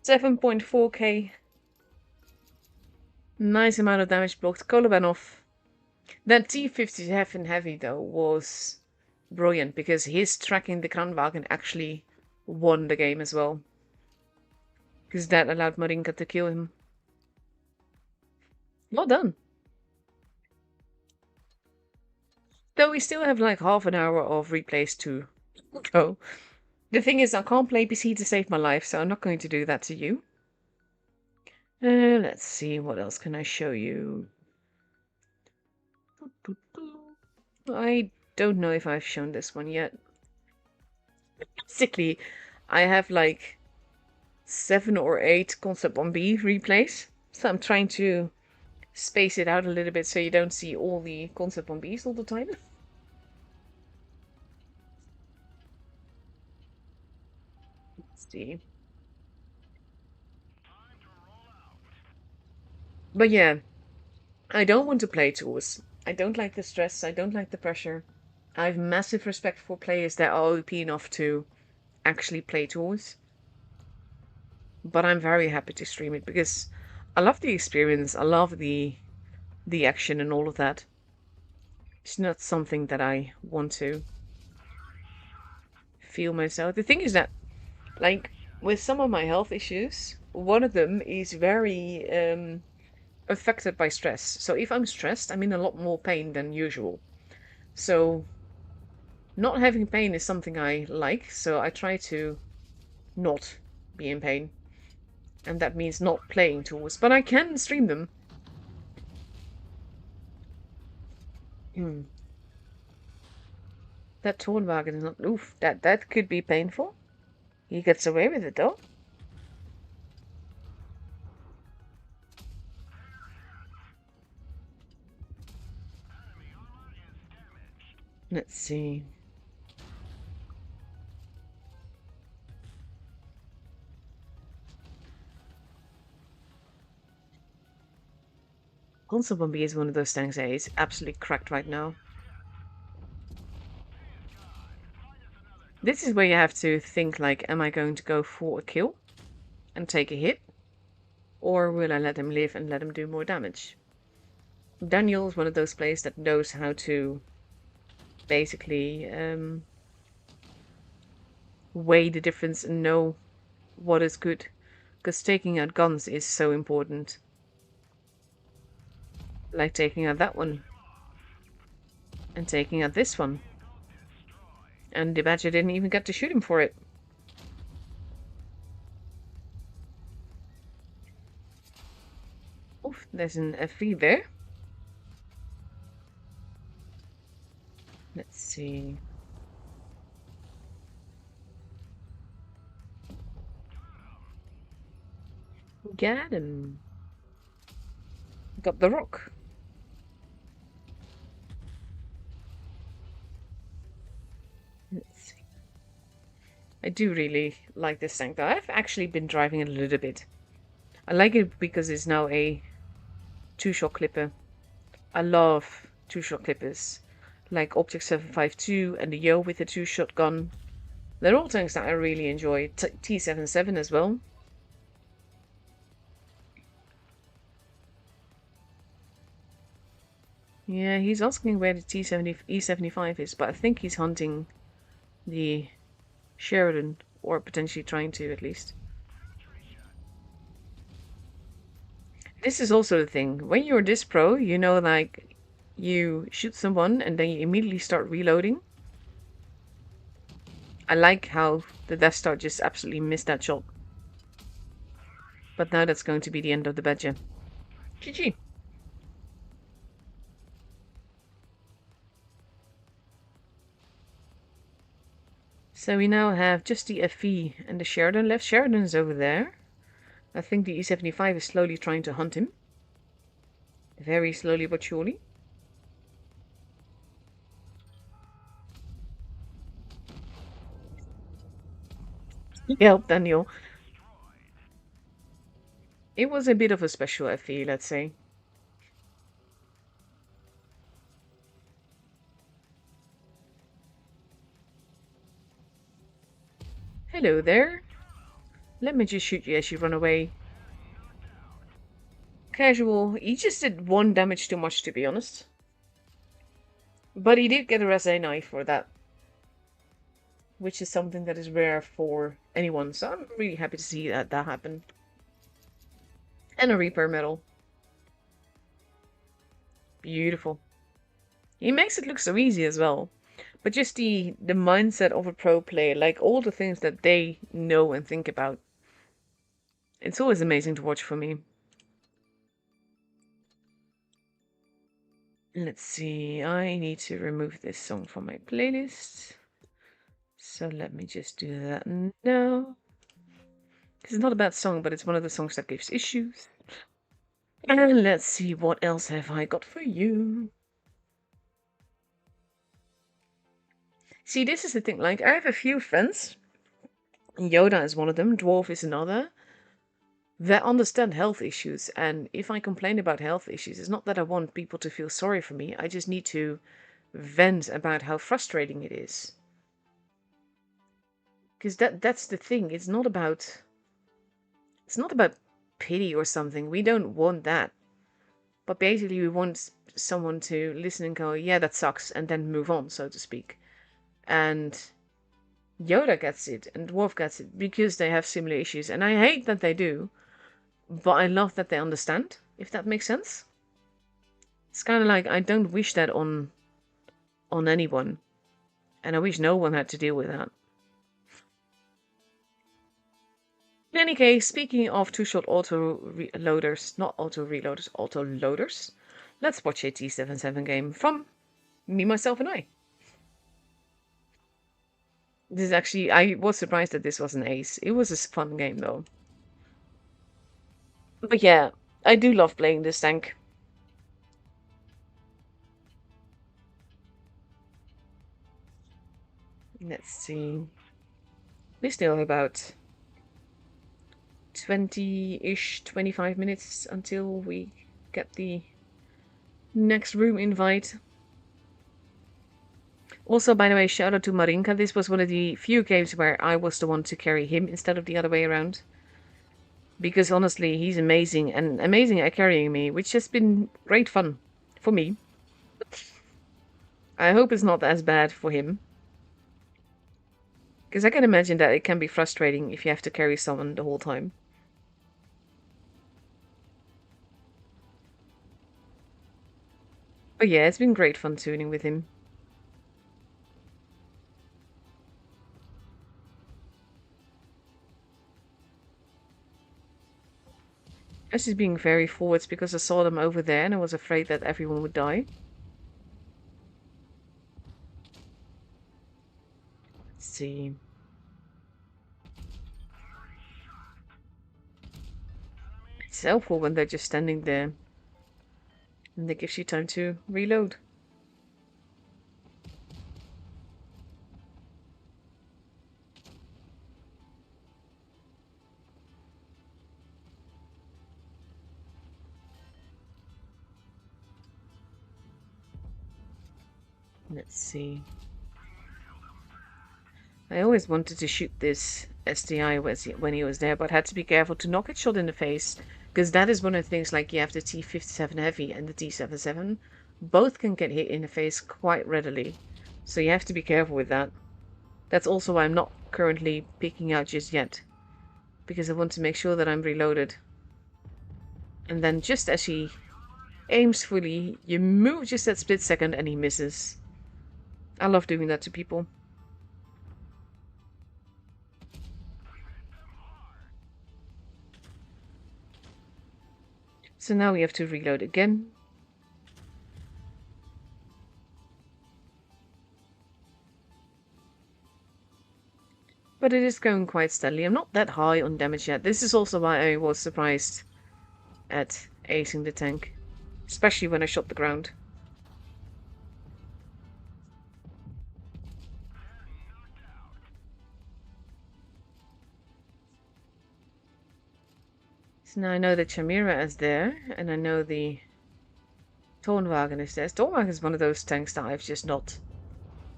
7.4k. Nice amount of damage blocked. Kolobanov. That T-57 heavy though was brilliant because his tracking the Kranwagen actually won the game as well. Because that allowed Marinka to kill him. Well done. Though we still have like half an hour of replays to go. The thing is, I can't play PC to save my life, so I'm not going to do that to you. Let's see, what else can I show you? I don't know if I've shown this one yet. Basically, I have like 7 or 8 Concept 1B replays, so I'm trying to space it out a little bit so you don't see all the Concept 1Bs all the time. Let's see. But yeah, I don't want to play tours. I don't like the stress, I don't like the pressure. I have massive respect for players that are OP enough to actually play tours. But I'm very happy to stream it because I love the experience, I love the action and all of that. It's not something that I want to feel myself. The thing is that, like, with some of my health issues, one of them is very affected by stress. So if I'm stressed, I'm in a lot more pain than usual. So not having pain is something I like, so I try to not be in pain. And that means not playing tours, but I can stream them. That Tornwagen is not... Oof, that could be painful. He gets away with it, though. Let's see. Console Bombi is one of those tanks that is absolutely cracked right now. This is where you have to think, like, am I going to go for a kill and take a hit? Or will I let him live and let him do more damage? Daniel is one of those players that knows how to basically weigh the difference and know what is good. Because taking out guns is so important. Like taking out that one. And taking out this one. And the badger didn't even get to shoot him for it. Oof, there's an F3 there. Let's see. Got him. Got the rock. Let's see. I do really like this tank though. I've actually been driving it a little bit. I like it because it's now a 2-shot clipper. I love 2-shot clippers. Like Object 752 and the Yo with the 2-shot gun. They're all tanks that I really enjoy. T77 as well. Yeah, he's asking where the E75 is, but I think he's hunting the Sheridan, or potentially trying to at least. This is also the thing. When you're this pro, you know, like, you shoot someone and then you immediately start reloading. I like how the Death Star just absolutely missed that shot. But now that's going to be the end of the badger. GG. So we now have just the FV and the Sheridan left. Sheridan is over there. I think the E75 is slowly trying to hunt him. Very slowly but surely. Help, Daniel. It was a bit of a special FE, let's say. Hello there. Let me just shoot you as you run away. Casual. He just did 1 damage too much, to be honest. But he did get a Res A knife for that. Which is something that is rare for anyone. So I'm really happy to see that happen. And a Reaper medal. Beautiful. He makes it look so easy as well. But just the mindset of a pro player, like all the things that they know and think about. It's always amazing to watch for me. Let's see, I need to remove this song from my playlist. So let me just do that now. It's not a bad song, but it's one of the songs that gives issues. And let's see, what else have I got for you? See, this is the thing, like, I have a few friends. Yoda is one of them, Dwarf is another. That understand health issues, and if I complain about health issues, it's not that I want people to feel sorry for me, I just need to vent about how frustrating it is. Because that's the thing, it's not about pity or something, we don't want that. But basically we want someone to listen and go, yeah, that sucks, and then move on, so to speak. And Yoda gets it, and Dwarf gets it, because they have similar issues, and I hate that they do. But I love that they understand, if that makes sense. It's kind of like, I don't wish that on anyone. And I wish no one had to deal with that. In any case, speaking of two-shot auto-loaders, not auto-reloaders, auto-loaders, let's watch a T77 game from me, myself, and I. This is actually, I was surprised that this was an ace. It was a fun game, though. But yeah, I do love playing this tank. Let's see. We still have about 20-ish, 25 minutes until we get the next room invite. Also, by the way, shout out to Marinka. This was one of the few games where I was the one to carry him instead of the other way around. Because honestly, he's amazing, and amazing at carrying me, which has been great fun for me. I hope it's not as bad for him. Because I can imagine that it can be frustrating if you have to carry someone the whole time. But yeah, it's been great fun tuning with him. I was just being very forwards because I saw them over there and I was afraid that everyone would die. Let's see. It's helpful when they're just standing there. And that gives you time to reload. Let's see. I always wanted to shoot this SDI when he was there, but had to be careful to not get shot in the face. Because that is one of the things, like you have the T57 Heavy and the T77. Both can get hit in the face quite readily. So you have to be careful with that. That's also why I'm not currently picking out just yet. Because I want to make sure that I'm reloaded. And then just as he aims fully, you move just that split second and he misses. I love doing that to people. So now we have to reload again. but it is going quite steadily. I'm not that high on damage yet. This is also why I was surprised at acing the tank, especially when I shot the ground. So now I know that Chimera is there, and I know the Tornwagen is there. Tornwagen is one of those tanks that I've just not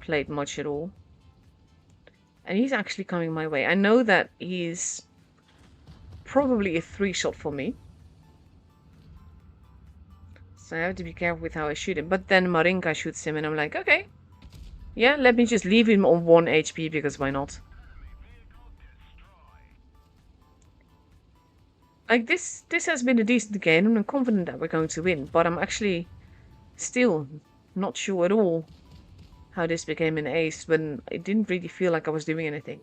played much at all. And he's actually coming my way. I know that he's probably a 3-shot for me. So I have to be careful with how I shoot him. But then Marinka shoots him and I'm like, okay. Yeah, let me just leave him on 1 HP because why not? Like this has been a decent game and I'm confident that we're going to win. But I'm actually still not sure at all how this became an ace when it didn't really feel like I was doing anything.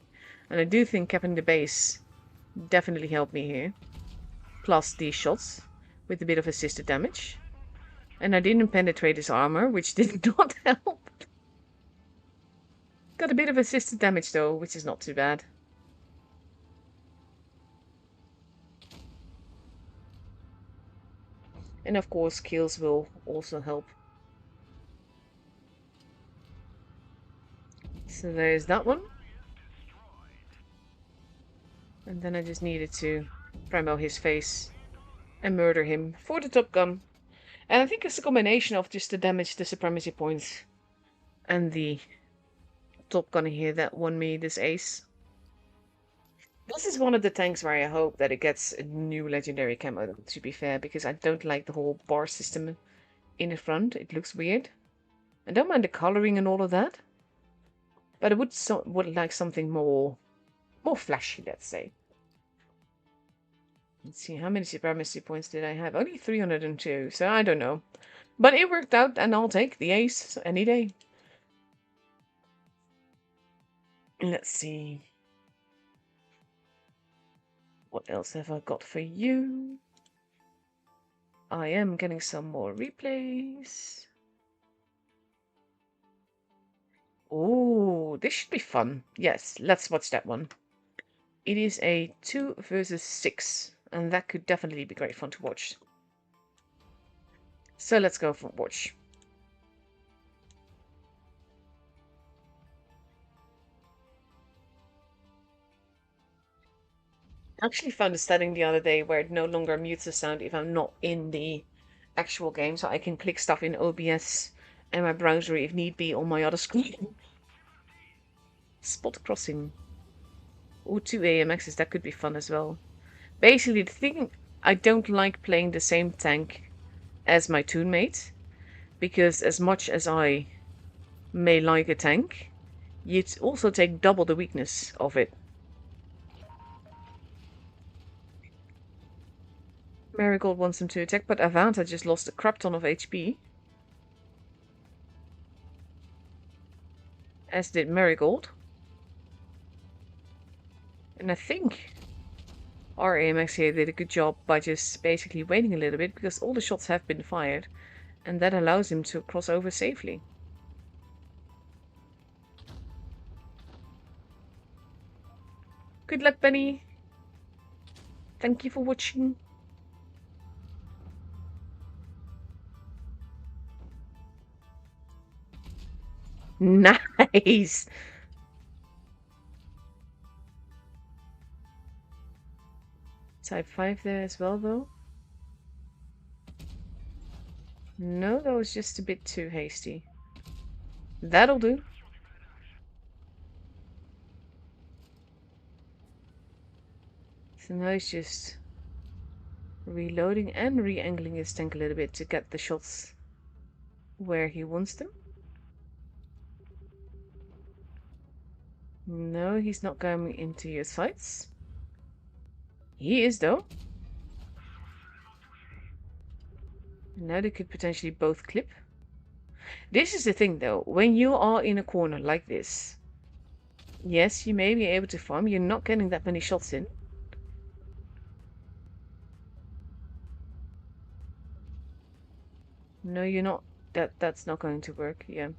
And I do think capping the base definitely helped me here. Plus these shots with a bit of assisted damage. And I didn't penetrate his armor, which did not help. Got a bit of assisted damage though, which is not too bad. And of course kills will also help. So there's that one. And then I just needed to primal his face and murder him for the top gun. And I think it's a combination of just the damage, the supremacy points, and the top gun here that won me this ace. This is one of the tanks where I hope that it gets a new legendary camo, to be fair, because I don't like the whole bar system in the front. It looks weird. I don't mind the coloring and all of that, but I would like something more flashy, let's say. Let's see, how many supremacy points did I have? Only 302, so I don't know. But it worked out, and I'll take the ace any day. Let's see. What else have I got for you? I am getting some more replays. Oh, this should be fun. Yes, let's watch that one. It is a 2 versus 6, and that could definitely be great fun to watch. So let's go for watch. I actually found a setting the other day where it no longer mutes the sound if I'm not in the actual game, so I can click stuff in OBS and my browser if need be on my other screen. Spot crossing. Or 2 AMXs, that could be fun as well. Basically, the thing, I don't like playing the same tank as my toonmate, because as much as I may like a tank, you'd also take double the weakness of it. Marigold wants him to attack, but Avanta just lost a crap ton of HP. As did Marigold. And I think our AMX here did a good job by just basically waiting a little bit, because all the shots have been fired, and that allows him to cross over safely. Good luck, Benny. Thank you for watching. Nice! Type 5 there as well, though. No, that was just a bit too hasty. That'll do. So now he's just reloading and re-angling his tank a little bit to get the shots where he wants them. No, he's not going into your sights. He is, though. Now they could potentially both clip. This is the thing, though. When you are in a corner like this, yes, you may be able to farm. You're not getting that many shots in. No, you're not. That's not going to work, yeah.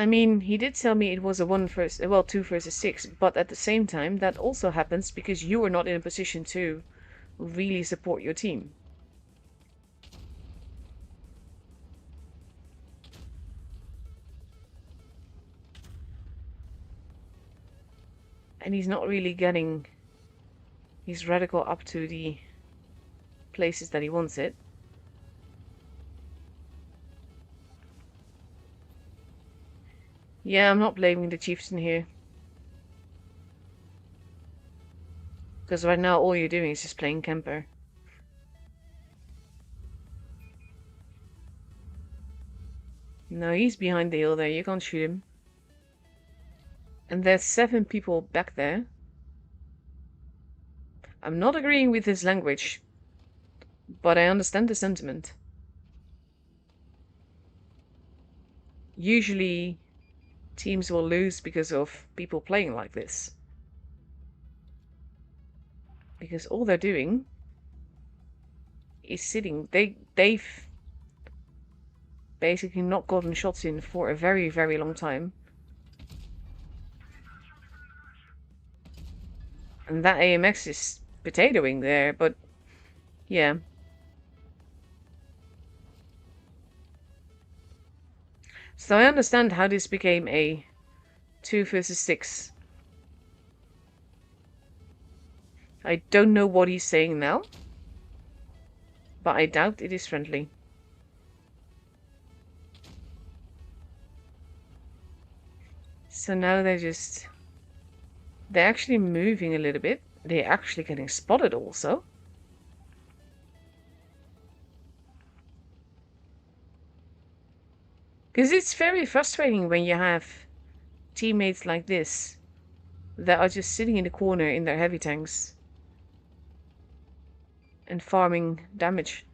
I mean, he did tell me it was a 2 versus 6, but at the same time, that also happens because you are not in a position to really support your team. And he's not really getting his radical up to the places that he wants it. Yeah, I'm not blaming the chieftain here. Because right now all you're doing is just playing camper. No, he's behind the hill there, you can't shoot him. And there's 7 people back there. I'm not agreeing with his language, but I understand the sentiment. Usually, teams will lose because of people playing like this. Because all they're doing is sitting. They've basically not gotten shots in for a very, very long time. And that AMX is potatoing there, but yeah. So I understand how this became a 2 versus 6. I don't know what he's saying now, but I doubt it is friendly. So now they're actually moving a little bit. They're actually getting spotted also. Because it's very frustrating when you have teammates like this that are just sitting in the corner in their heavy tanks and farming damage.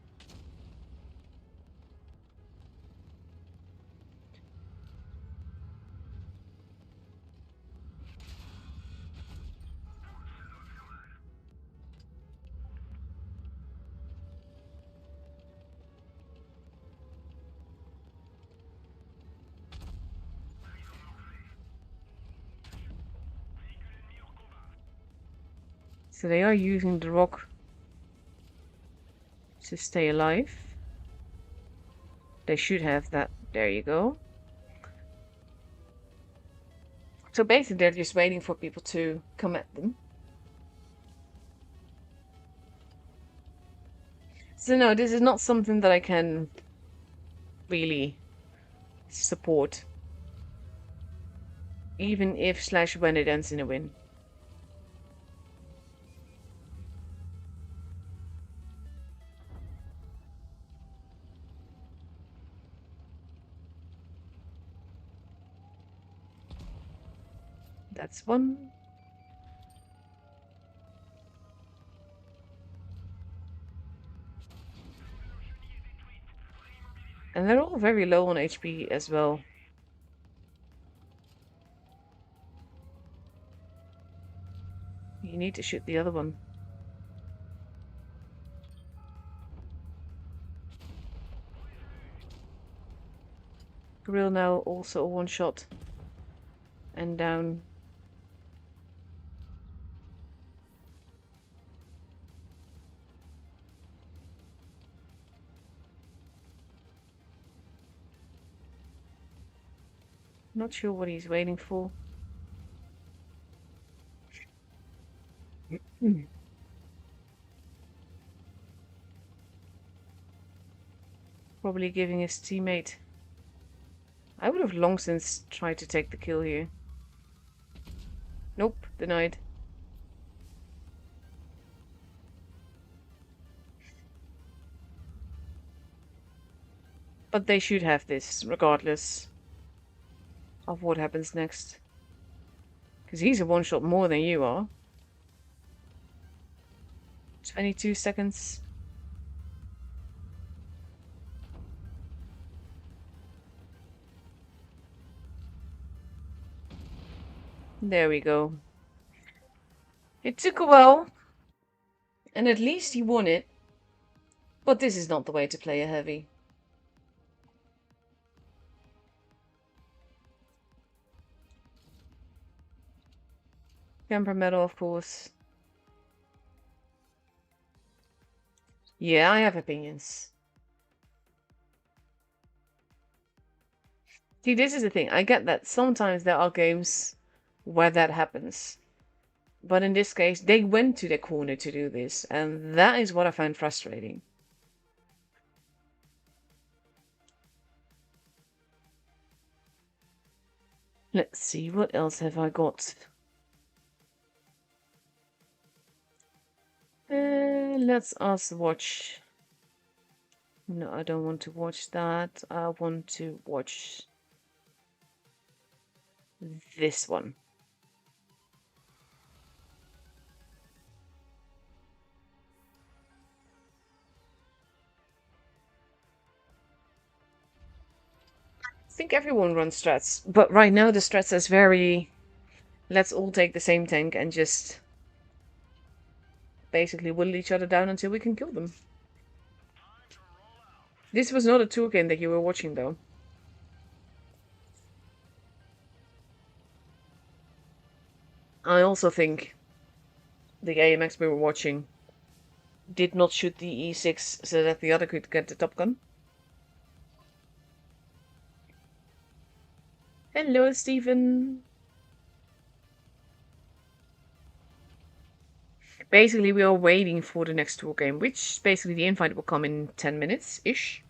So they are using the rock to stay alive. They should have that. There you go. So basically they're just waiting for people to come at them. So no, this is not something that I can really support. Even if / when it ends in a win. That's one. And they're all very low on HP as well. You need to shoot the other one. Grill now also a one shot. And down. Not sure what he's waiting for. Probably giving his teammate. I would have long since tried to take the kill here. Nope, denied. But they should have this, regardless of what happens next. Because he's a one shot more than you are. 22 seconds. There we go. It took a while. And at least he won it. But this is not the way to play a heavy. Camper medal, of course. Yeah, I have opinions. See, this is the thing. I get that sometimes there are games where that happens. But in this case, they went to the corner to do this, and that is what I find frustrating. Let's see, what else have I got? Let's us watch. No, I don't want to watch that. I want to watch this one. I think everyone runs strats, but right now the strats is very... Let's all take the same tank and just basically whittle each other down until we can kill them. This was not a tour game that you were watching, though. I also think the AMX we were watching did not shoot the E6 so that the other could get the top gun. Hello, Stephen. Basically, we are waiting for the next tour game, which basically the invite will come in 10 minutes-ish.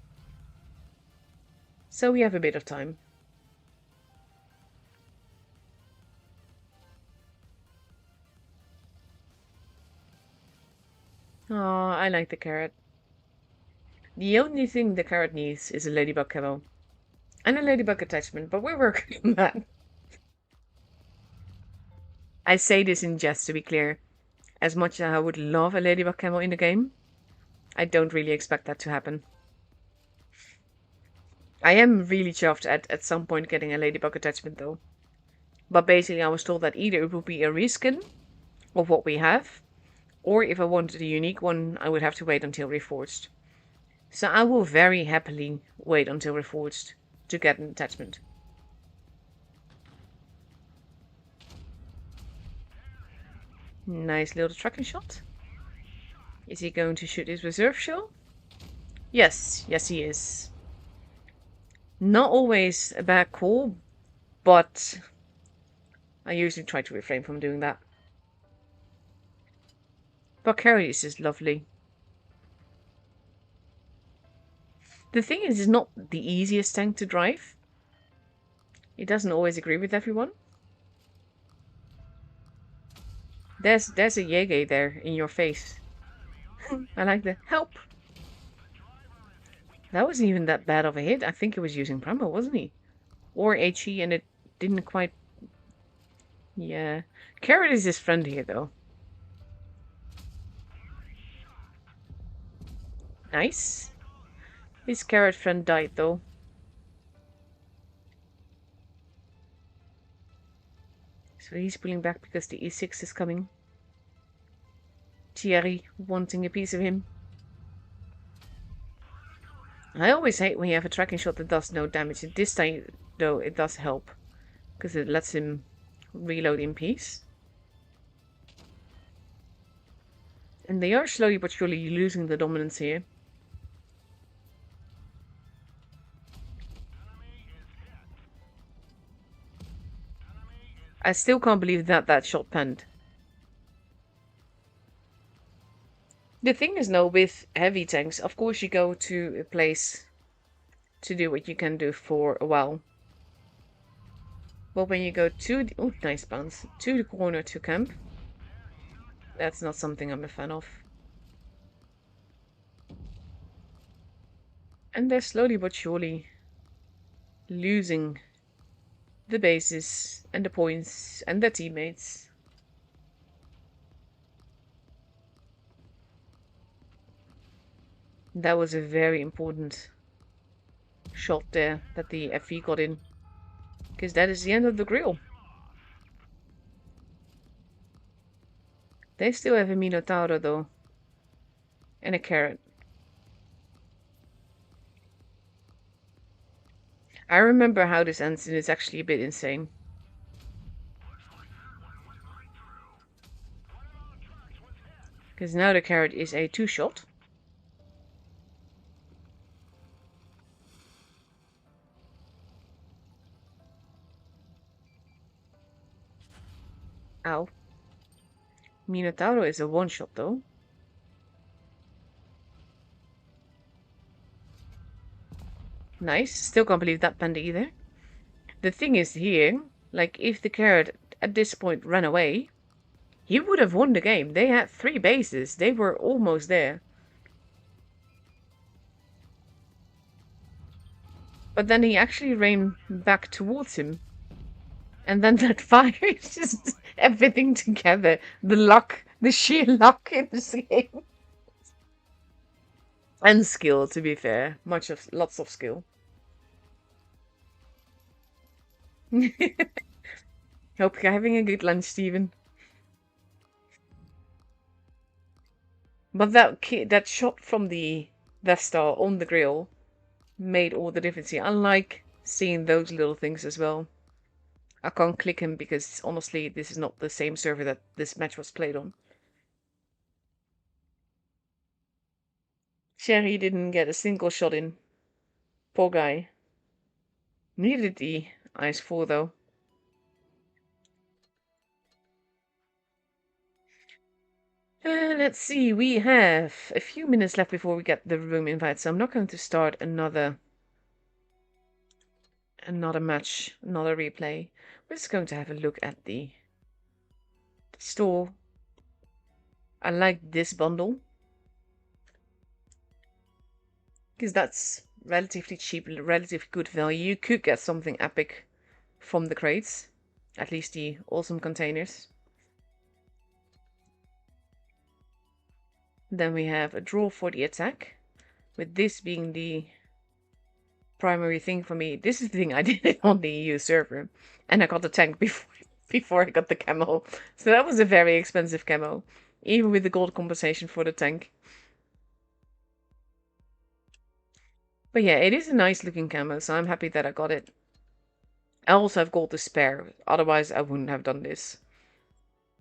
So we have a bit of time. Oh, I like the carrot. The only thing the carrot needs is a ladybug camo. And a ladybug attachment, but we're working on that. I say this in jest, to be clear. As much as I would love a ladybug camo in the game, I don't really expect that to happen. I am really chuffed at some point getting a ladybug attachment, though. But basically, I was told that either it would be a reskin of what we have, or if I wanted a unique one, I would have to wait until Reforged. So I will very happily wait until Reforged to get an attachment. Nice little tracking shot. Is he going to shoot his reserve shell? Yes, yes he is. Not always a bad call, but I usually try to refrain from doing that. But carry is just lovely. The thing is, it's not the easiest tank to drive. It doesn't always agree with everyone. There's a Yege there in your face. I like the help. That wasn't even that bad of a hit. I think he was using Primal, wasn't he? Or HE, and it didn't quite... Yeah. Carrot is his friend here, though. Nice. His carrot friend died, though. So he's pulling back because the E6 is coming. Thierry wanting a piece of him. I always hate when you have a tracking shot that does no damage. This time, though, it does help. Because it lets him reload in peace. And they are slowly but surely losing the dominance here. I still can't believe that shot panned. The thing is, though, with heavy tanks, of course you go to a place to do what you can do for a while. But when you go to the... Oh, nice bounce. To the corner to camp, that's not something I'm a fan of. And they're slowly but surely losing the bases and the points and their teammates. That was a very important shot there that the FV got in. Because that is the end of the grill. They still have a Minotauro though. And a carrot. I remember how this ends and it's actually a bit insane. Because now the carrot is a 2-shot. Ow. Minotauro is a 1-shot though. Nice. Still can't believe that panda either. The thing is here, like if the carrot at this point ran away, he would have won the game. They had 3 bases. They were almost there. But then he actually ran back towards him. And then that fire is just everything together. The luck, the sheer luck in this game. And skill, to be fair. Lots of skill. Hope you're having a good lunch, Steven. But that shot from the Death Star on the grill made all the difference here. I like seeing those little things as well. I can't click him because honestly this is not the same server that this match was played on. Sherry didn't get a single shot in. Poor guy. Neither did the Ice 4 though. Let's see, we have a few minutes left before we get the room invite, so I'm not going to start another match, another replay. We're just going to have a look at the store. I like this bundle because that's relatively cheap, relatively good value. You could get something epic from the crates, at least the awesome containers. Then we have a draw for the attack, with this being the primary thing for me. This is the thing I did on the EU server, and I got the tank before I got the camo. So that was a very expensive camo, even with the gold compensation for the tank. But yeah, it is a nice looking camo, so I'm happy that I got it. I also have gold to spare, otherwise I wouldn't have done this.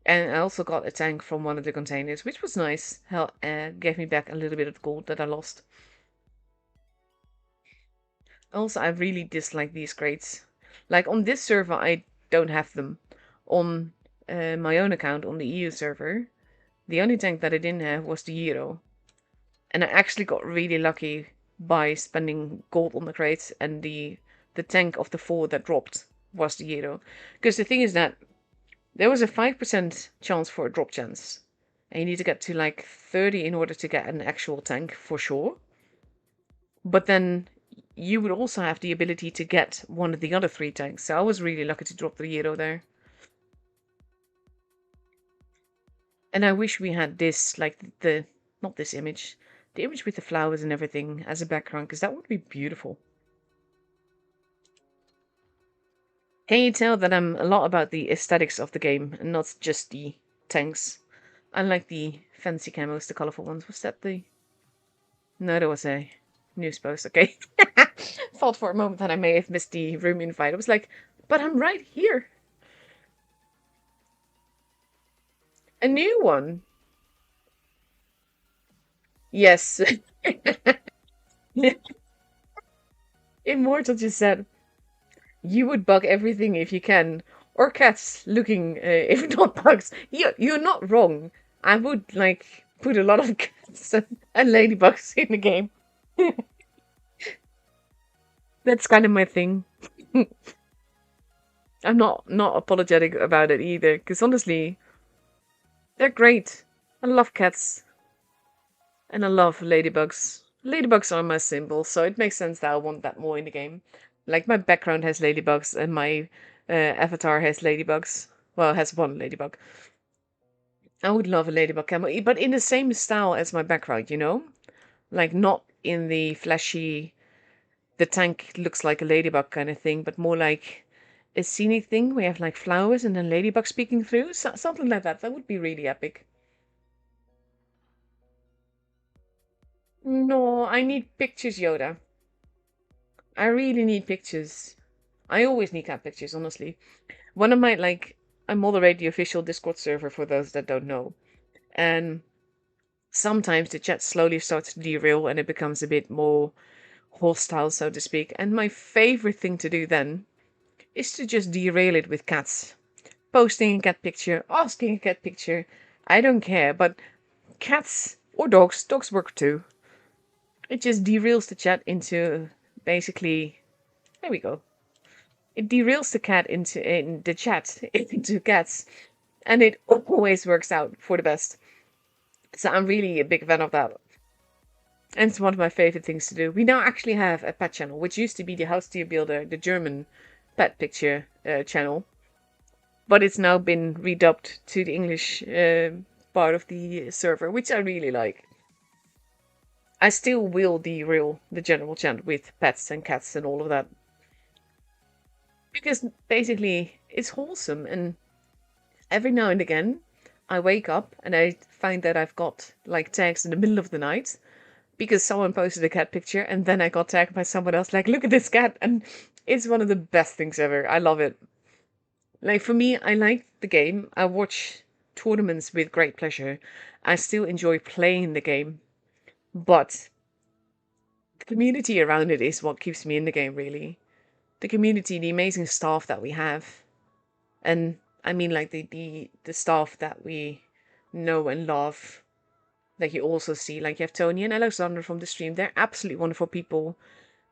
And I also got a tank from one of the containers, which was nice. Gave me back a little bit of gold that I lost. Also, I really dislike these crates. Like on this server, I don't have them. On my own account, on the EU server, the only tank that I didn't have was the Hero. And I actually got really lucky by spending gold on the crates, and the tank of the 4 that dropped was the Hero. Because the thing is that there was a 5% chance for a drop chance. And you need to get to like 30 in order to get an actual tank for sure. But then you would also have the ability to get one of the other 3 tanks. So I was really lucky to drop the Hero there. And I wish we had this, like not this image, the image with the flowers and everything as a background, because that would be beautiful. Can you tell that I'm a lot about the aesthetics of the game and not just the tanks? I like the fancy camos, the colorful ones. Was that the... No, there was a news post, okay. Thought for a moment that I may have missed the room invite. I was like, but I'm right here. A new one. Yes. Immortal just said, you would bug everything if you can. Or cats looking, if not bugs. You're not wrong. I would, like, put a lot of cats and ladybugs in the game. That's kind of my thing. I'm not apologetic about it either, because honestly, they're great. I love cats. And I love ladybugs. Ladybugs are my symbol, so it makes sense that I want that more in the game. Like, my background has ladybugs, and my avatar has ladybugs. Well, it has one ladybug. I would love a ladybug camo, but in the same style as my background, you know? Like, not in the flashy, the tank looks like a ladybug kind of thing, but more like a scenic thing. We have, like, flowers and then ladybugs peeking through. Something like that. That would be really epic. No, I need pictures, Yoda. I really need pictures. I always need cat pictures, honestly. One of my, like, I moderate the official Discord server for those that don't know. And sometimes the chat slowly starts to derail and it becomes a bit more hostile, so to speak. And my favorite thing to do then is to just derail it with cats. Posting a cat picture, asking a cat picture. I don't care, but cats or dogs work too. It just derails the chat into basically. There we go. It derails the cat into in the chat into cats, and it always works out for the best. So I'm really a big fan of that. And it's one of my favorite things to do. We now actually have a pet channel, which used to be the House Deer Builder, the German pet picture channel. But it's now been redubbed to the English part of the server, which I really like. I still will derail the general channel with pets and cats and all of that. Because basically, it's wholesome, and every now and again, I wake up and I find that I've got like tags in the middle of the night because someone posted a cat picture, and then I got tagged by someone else, like, look at this cat. And it's one of the best things ever. I love it. Like, for me, I like the game. I watch tournaments with great pleasure. I still enjoy playing the game, but the community around it is what keeps me in the game, really. The community, the amazing staff that we have. And I mean, like, the staff that we know and love, that you also see. Like, you have Tony and Alexander from the stream. They're absolutely wonderful people.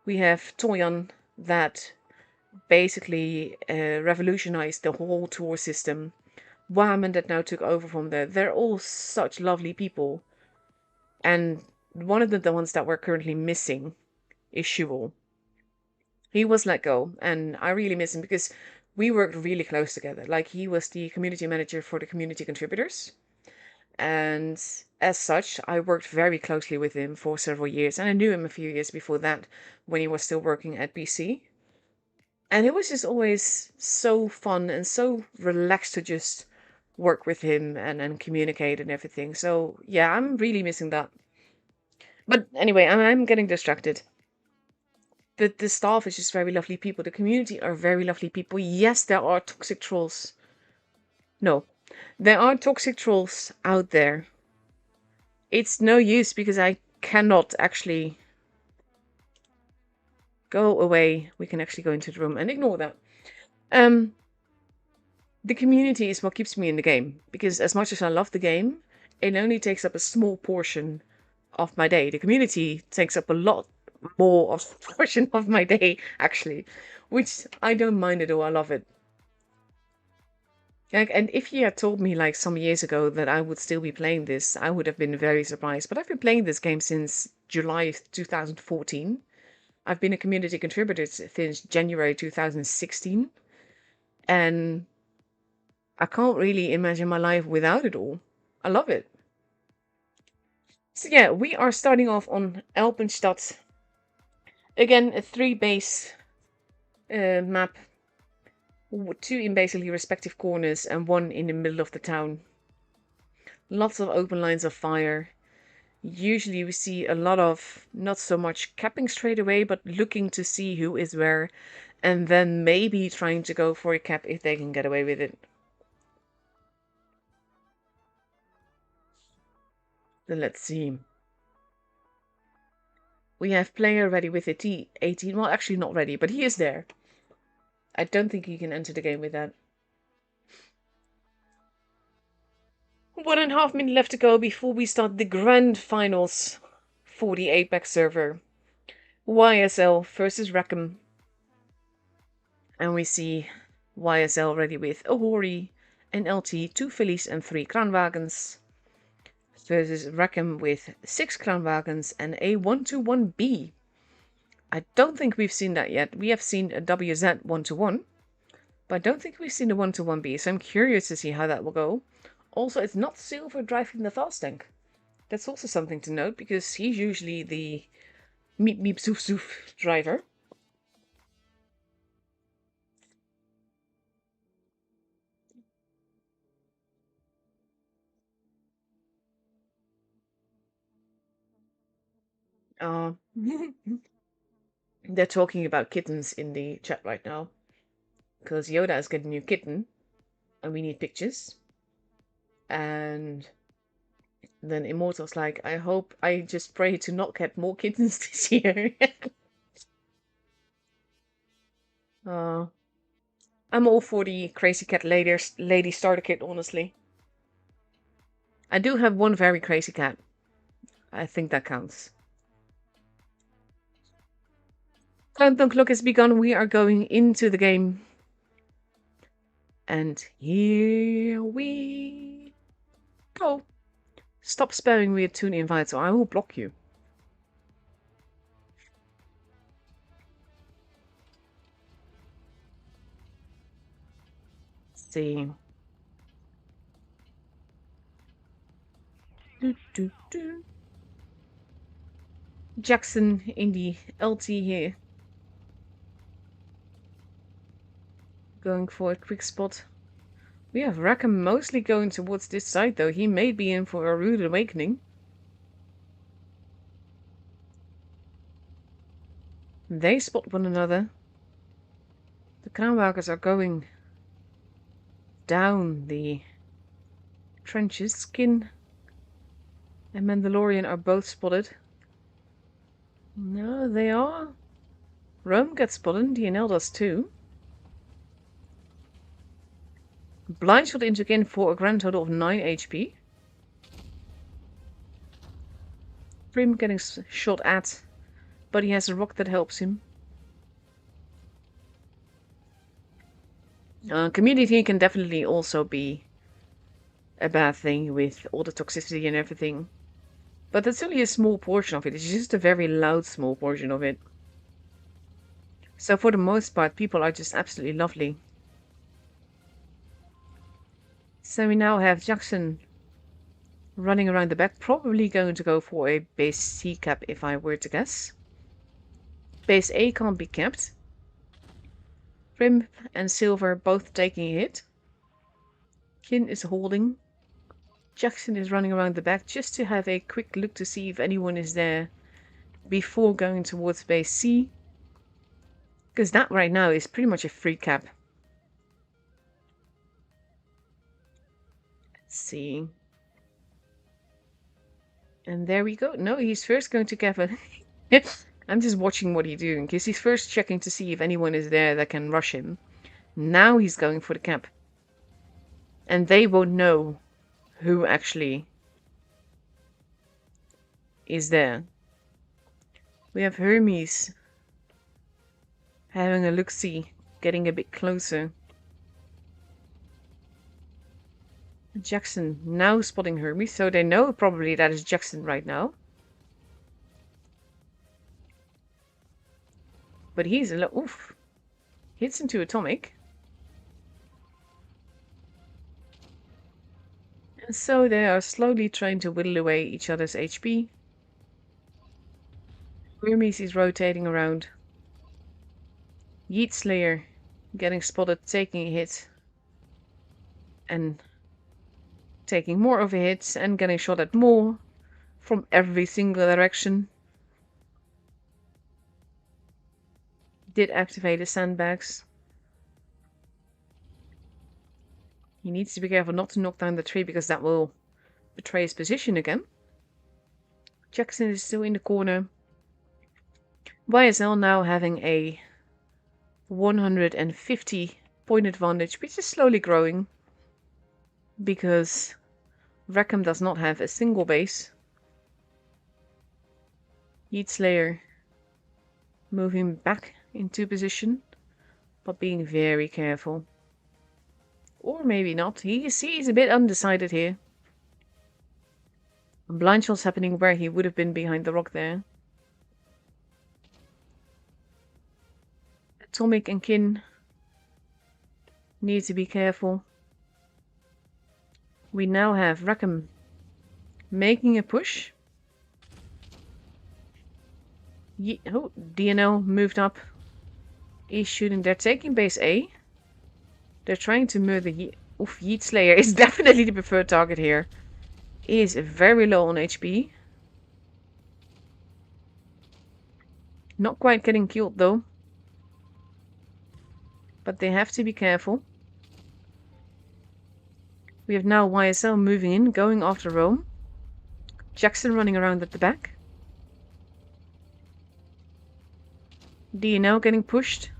We have Toyan, that basically revolutionized the whole tour system. Whammon, that now took over from there. They're all such lovely people. And one of the ones that we're currently missing is Shuval. He was let go, and I really miss him because we worked really close together. Like, he was the community manager for the community contributors. And as such, I worked very closely with him for several years. And I knew him a few years before that when he was still working at BC. And it was just always so fun and so relaxed to just work with him and communicate and everything. So yeah, I'm really missing that. But anyway, I'm getting distracted. The staff is just very lovely people. The community are very lovely people. Yes, there are toxic trolls. No, there are toxic trolls out there. It's no use because I cannot actually go away. We can actually go into the room and ignore that. The community is what keeps me in the game, because as much as I love the game, it only takes up a small portion of my day. The community takes up a lot more of the portion of my day, actually, which I don't mind at all. I love it. Like, and if you had told me like some years ago that I would still be playing this, I would have been very surprised. But I've been playing this game since July 2014. I've been a community contributor since January 2016. And I can't really imagine my life without it all. I love it. So yeah, we are starting off on Alpenstadt. Again, a 3-base map. 2 in basically respective corners and 1 in the middle of the town. Lots of open lines of fire. Usually we see a lot of, not so much capping straight away, but looking to see who is where, and then maybe trying to go for a cap if they can get away with it. Then let's see. We have player ready with a T18. Well, actually not ready, but he is there. I don't think he can enter the game with that. 1.5 minutes left to go before we start the grand finals for the APAC server. YSL versus Reckom. And we see YSL ready with a Hori, an LT, 2 Phillies and 3 Kranwagens. Versus Reckom with 6 Kranwagens and a 1-1B. I don't think we've seen that yet. We have seen a WZ 1-1, but I don't think we've seen a 1-1B, so I'm curious to see how that will go. Also, it's not Silver driving the fast tank. That's also something to note, because he's usually the meep meep zoof zoof driver. They're talking about kittens in the chat right now, because Yoda is getting a new kitten, and we need pictures. And Then Immortal's like, I just pray to not get more kittens this year. uh, I'm all for the crazy cat lady starter kit, honestly. I do have one very crazy cat. I think that counts. Countdown clock has begun. We are going into the game. And here we go. Stop spamming me with tune invites or I will block you. Let's see. Jackson in the LT here. Going for a quick spot. We have Reckom mostly going towards this side though. He may be in for a rude awakening. They spot one another. The Kraanwakers are going down the trenches. Skin and Mandalorian are both spotted. No, they are. Rome gets spotted. DNL does too. Blind shot into Kin for a grand total of 9 HP. Prim getting shot at, but he has a rock that helps him. Community can definitely also be a bad thing with all the toxicity and everything. But that's only a small portion of it. It's just a very loud small portion of it. So for the most part, people are just absolutely lovely. So we now have Jackson running around the back, probably going to go for a base C cap if I were to guess. Base A can't be capped. Prim and Silver both taking a hit. Kin is holding. Jackson is running around the back just to have a quick look to see if anyone is there before going towards base C. Because that right now is pretty much a free cap. Let's see. And there we go. No, he's first going to cap it. I'm just watching what he's doing, because he's first checking to see if anyone is there that can rush him. Now he's going for the cap. And they won't know who actually is there. We have Hermes having a look-see, getting a bit closer. Jackson now spotting Hermes, so they know probably that is Jackson right now. But he's a little... Oof. Hits into Atomic. And so they are slowly trying to whittle away each other's HP. Hermes is rotating around. Yeet Slayer getting spotted, taking a hit. And taking more of a hit and getting shot at more from every single direction. Did activate his sandbags. He needs to be careful not to knock down the tree because that will betray his position again. Jackson is still in the corner. YSL now having a 150 point advantage, which is slowly growing because Reckom does not have a single base. Yeet Slayer moving back into position, but being very careful. Or maybe not. He's a bit undecided here. Blind shots happening where he would have been behind the rock there. Atomic and Kin need to be careful. We now have Reckom making a push. Oh, DNL moved up. He's shooting. They're taking base A. They're trying to murder Yeet Slayer is definitely the preferred target here. He is very low on HP. Not quite getting killed though. But they have to be careful. We have now YSL moving in, going after Rome. Jackson running around at the back. DNL getting pushed.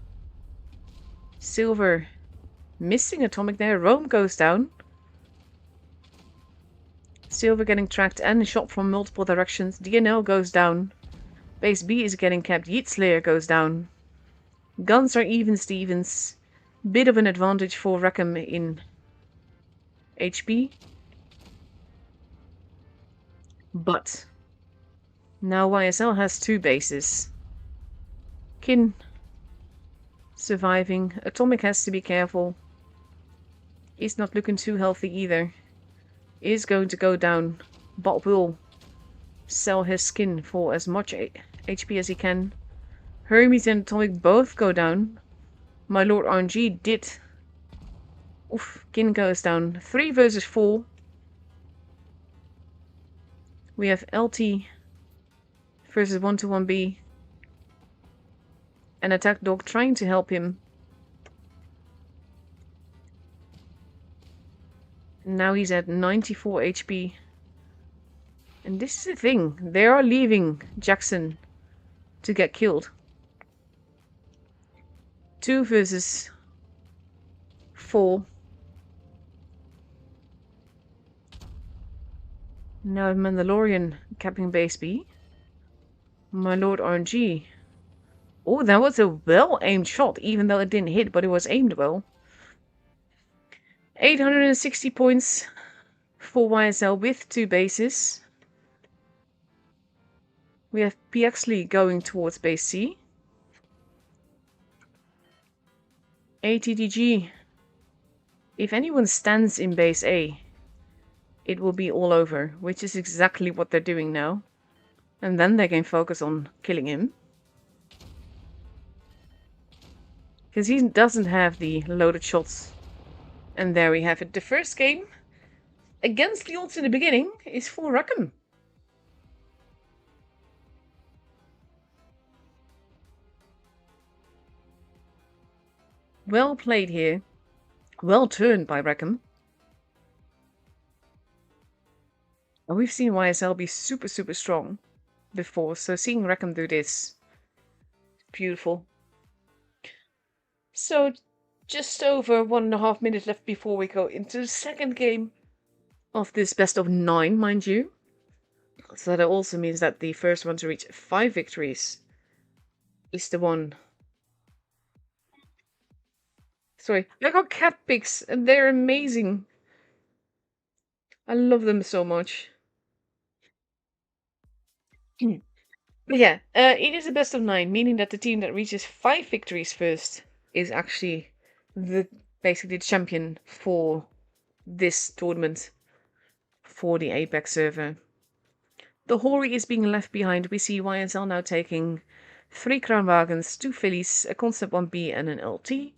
Silver missing atomic there. Rome goes down. Silver getting tracked and shot from multiple directions. DNL goes down. Base B is getting kept. Yeet Slayer goes down. Guns are even Stevens. Bit of an advantage for Reckom in HP. But now YSL has 2 bases. Kin surviving. Atomic has to be careful. He's not looking too healthy either. Is going to go down, but will sell his skin for as much HP as he can. Hermes and Atomic both go down. My Lord RNG did. Oof, Kin goes down. 3 versus 4. We have LT versus 121B. An attack dog trying to help him. Now he's at 94 HP. And this is the thing. They are leaving Jackson to get killed. 2 versus 4. Now Mandalorian capping base B. My Lord RNG. Oh, that was a well-aimed shot, even though it didn't hit, but it was aimed well. 860 points for YSL with 2 bases. We have Pxley going towards base C. ATTG. If anyone stands in base A, it will be all over, which is exactly what they're doing now. And then they can focus on killing him. Because he doesn't have the loaded shots. And there we have it. The first game against the odds in the beginning is for Reckom. Well played here. Well turned by Reckom. And we've seen YSL be super strong before, so seeing Reckom do this, beautiful. So just over 1.5 minutes left before we go into the second game of this best of 9, mind you. So that also means that the first one to reach 5 victories is the one. Sorry, I got cat pics and they're amazing. I love them so much. But yeah, it is a best of 9, meaning that the team that reaches 5 victories first is actually basically the champion for this tournament for the APAC server. The Hori is being left behind. We see YSL now taking 3 Crown Wagons, 2 Phillies, a Concept 1B and an LT.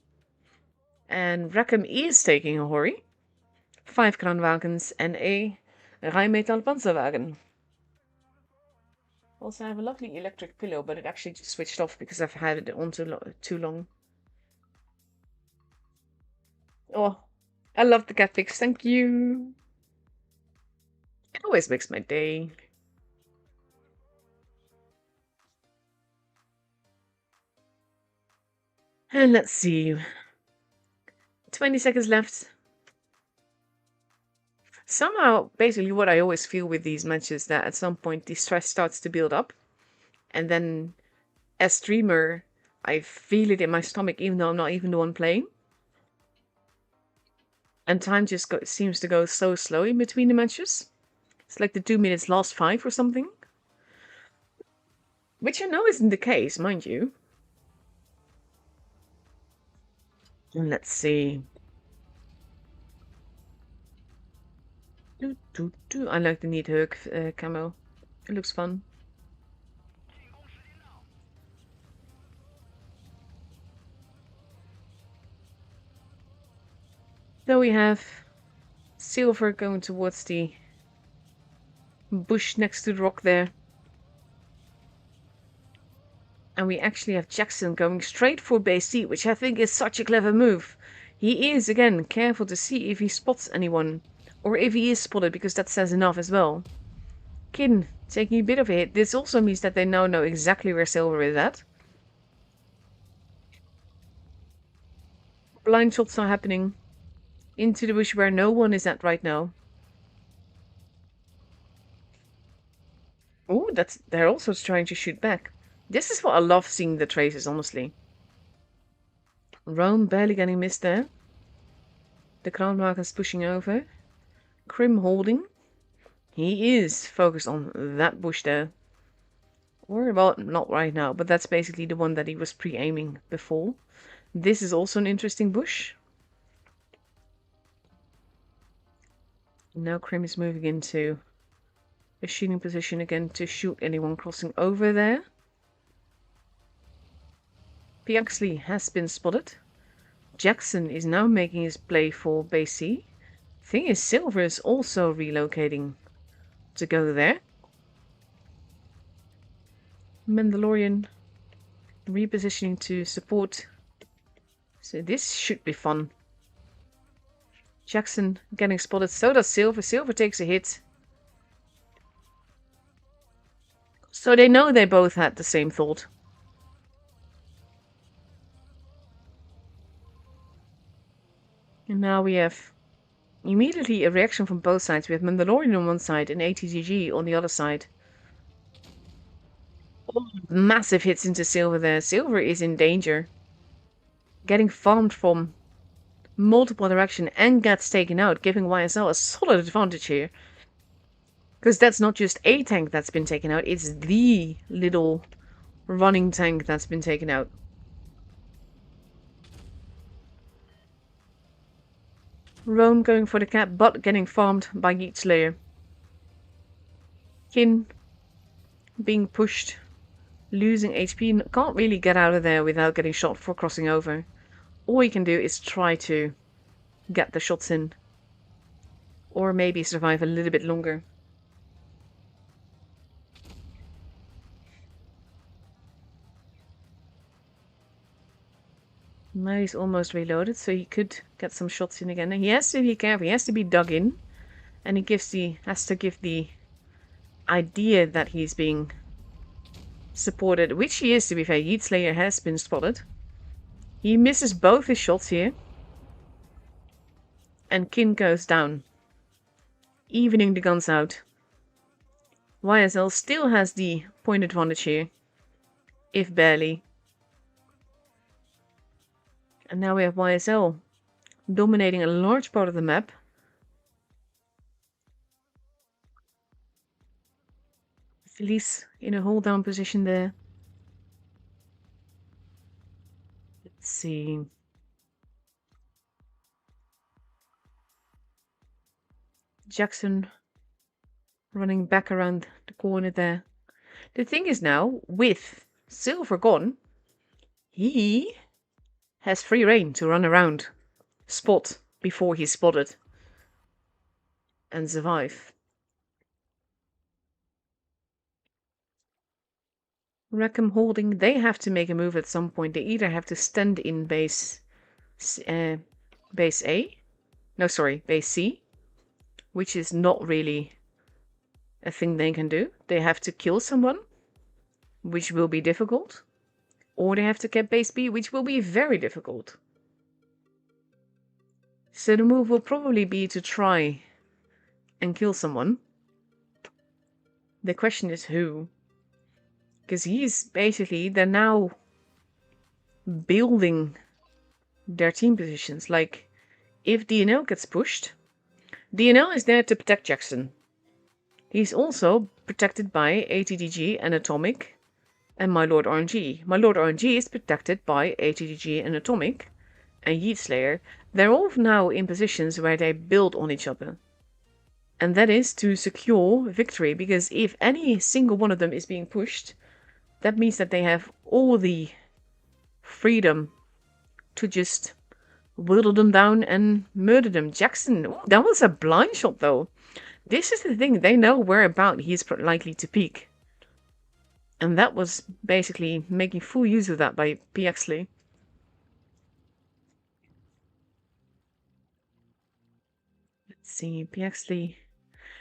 And Reckom is taking a Hori, 5 Crown Wagons and a Rheinmetall Panzerwagen. Also, I have a lovely electric pillow, but it actually just switched off because I've had it on too long. Oh, I love the cat pics. Thank you. It always makes my day. And let's see. 20 seconds left. Somehow, basically what I always feel with these matches, that at some point the stress starts to build up. And then, as streamer, I feel it in my stomach even though I'm not even the one playing. And time just seems to go so slow in between the matches. It's like the 2 minutes last 5 or something. Which I know isn't the case, mind you. Let's see. I like the neat Herc camo. It looks fun. Then we have Silver going towards the bush next to the rock there. And we actually have Jackson going straight for base C, which I think is such a clever move. He is, again, careful to see if he spots anyone. Or if he is spotted, because that says enough as well. Kin taking a bit of a hit. This also means that they now know exactly where Silver is at. Blind shots are happening into the bush where no one is at right now. Oh, they're also trying to shoot back. This is what I love seeing the traces, honestly. Rome barely getting missed there. The Crownmarker's pushing over. Krim holding. He is focused on that bush there. Or, well, not right now, but that's basically the one that he was pre-aiming before. This is also an interesting bush. Now Krim is moving into a shooting position again to shoot anyone crossing over there. Piaxley has been spotted. Jackson is now making his play for base C. Thing is, Silver is also relocating to go there. Mandalorian repositioning to support. So this should be fun. Jackson getting spotted. So does Silver. Silver takes a hit. So they know they both had the same thought. And now we have immediately a reaction from both sides. We have Mandalorian on one side and ATGG on the other side. Oh, massive hits into Silver there. Silver is in danger. Getting farmed from multiple directions and gets taken out, giving YSL a solid advantage here. Because that's not just a tank that's been taken out, it's the little running tank that's been taken out. Roan going for the cap, but getting farmed by Geek Slayer. Kin being pushed, losing HP, can't really get out of there without getting shot for crossing over. All he can do is try to get the shots in. Or maybe survive a little bit longer. Now he's almost reloaded, so he could get some shots in again. And he has to be careful, he has to be dug in. And he has to give the idea that he's being supported, which he is, to be fair. Yeet Slayer has been spotted. He misses both his shots here. And Kin goes down, evening the guns out. YSL still has the point advantage here, if barely. And now we have YSL dominating a large part of the map. Felice in a hold down position there. Let's see. Jackson running back around the corner there. The thing is now, with Silver gone, he has free reign to run around, spot before he's spotted, and survive. Reckom holding, they have to make a move at some point. They either have to stand in base A, base C, which is not really a thing they can do. They have to kill someone, which will be difficult. Or they have to get base B, which will be very difficult. So the move will probably be to try and kill someone. The question is who? Because they're now building their team positions. Like, if DNL gets pushed, DNL is there to protect Jackson. He's also protected by ATDG and Atomic and My Lord RNG. My Lord RNG is protected by ATDG and Atomic and Yeet Slayer. They're all now in positions where they build on each other. And that is to secure victory, because if any single one of them is being pushed, that means that they have all the freedom to just whittle them down and murder them. Jackson, ooh, that was a blind shot though. This is the thing, they know whereabout he's likely to peak. And that was basically making full use of that by Piaxley. Let's see, Piaxley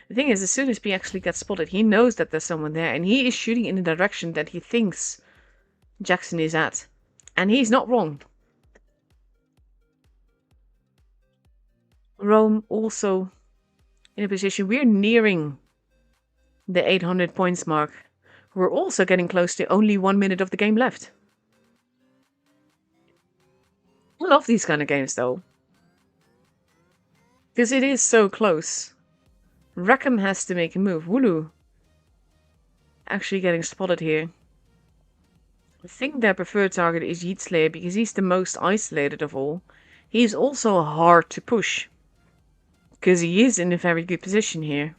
The thing is, as soon as B actually gets spotted, he knows that there's someone there, and he is shooting in the direction that he thinks Jackson is at. And he's not wrong. Rome also in a position. We're nearing the 800 points mark. We're also getting close to only 1 minute of the game left. I love these kind of games though, because it is so close. Reckom has to make a move. Wooloo actually getting spotted here. I think their preferred target is Yeet Slayer because he's the most isolated of all. He's also hard to push because he is in a very good position here.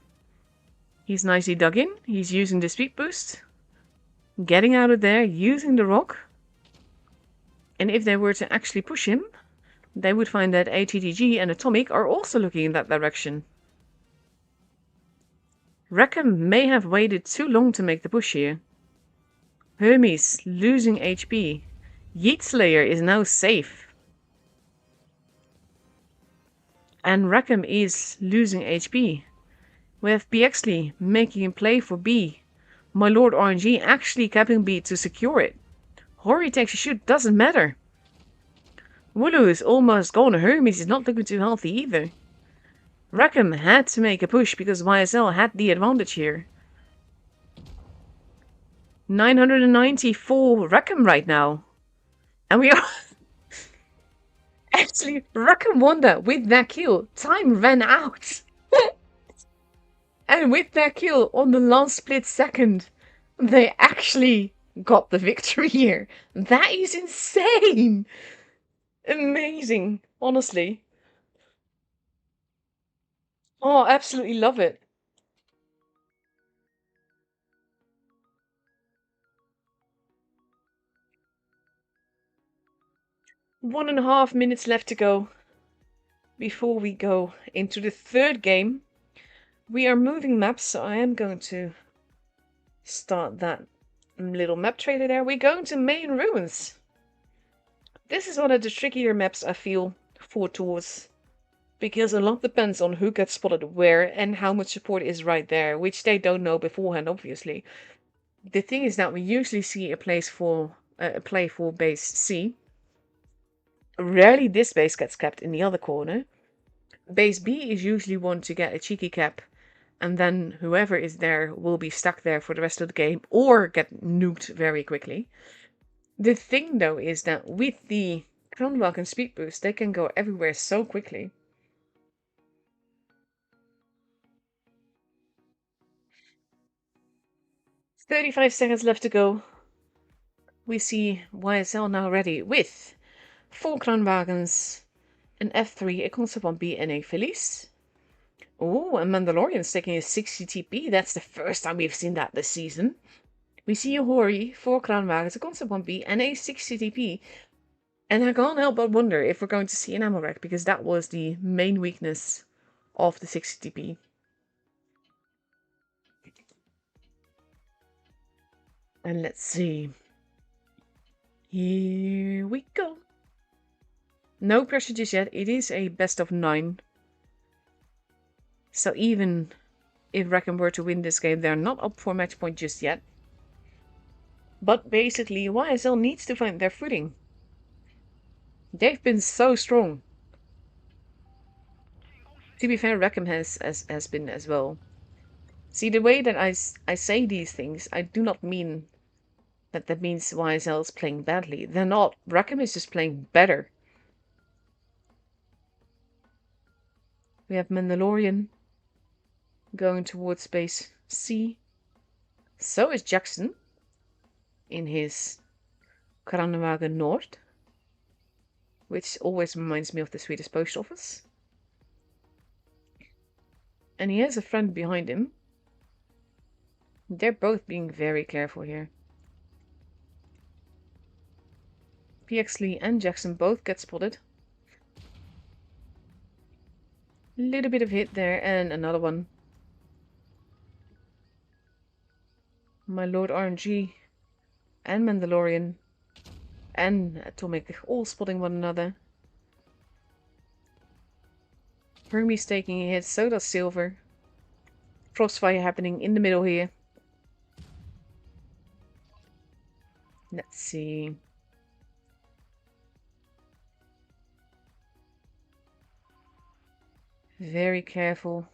He's nicely dug in. He's using the speed boost, getting out of there, using the rock. And if they were to actually push him, they would find that ATTG and Atomic are also looking in that direction. Reckom may have waited too long to make the push here. Hermes losing HP. Yeet Slayer is now safe. And Reckom is losing HP. We have Bexley making him play for B. My Lord RNG actually capping B to secure it. Hori takes a shoot, doesn't matter. Wooloo is almost gone. Hermes is not looking too healthy either. Reckom had to make a push because YSL had the advantage here. 994 Reckom right now. And we are... Actually, Reckom won that with that kill. Time ran out. And with that kill on the last split second, they actually got the victory here. That is insane. Amazing, honestly. Oh, absolutely love it. One and a half minutes left to go before we go into the third game. We are moving maps, so I am going to start that little map trailer there. We're going to main ruins. This is one of the trickier maps I feel for tours, because a lot depends on who gets spotted where and how much support is right there, which they don't know beforehand, obviously. The thing is that we usually see a play for base C. Rarely this base gets capped in the other corner. Base B is usually one to get a cheeky cap, and then whoever is there will be stuck there for the rest of the game or get nuked very quickly. The thing though is that with the Kronwalk and speed boost, they can go everywhere so quickly. "35 seconds left to go. We see YSL now ready with 4 Kranwagens, an F3, a Concept 1B, and a Felice. Oh, and Mandalorian's taking a 60 TP. That's the first time we've seen that this season. We see a Hori, 4 Kranwagens, a Concept 1B, and a 60 TP. And I can't help but wonder if we're going to see an ammo rack, because that was the main weakness of the 60 TP. And let's see. Here we go. No pressure just yet. It is a best of 9. So even if Reckom were to win this game, they're not up for match point just yet. But basically, YSL needs to find their footing. They've been so strong. To be fair, Reckom has been as well. See, the way that I say these things, I do not mean that means YSL is playing badly. They're not. Reckom is just playing better. We have Mandalorian going towards base C. So is Jackson in his Kranwagen North, which always reminds me of the Swedish post office. And he has a friend behind him. They're both being very careful here. Pxley and Jackson both get spotted. Little bit of hit there, and another one. My Lord RNG and Mandalorian and Atomic all spotting one another. Hermes taking a hit, so does Silver. Crossfire happening in the middle here. Let's see. Very careful.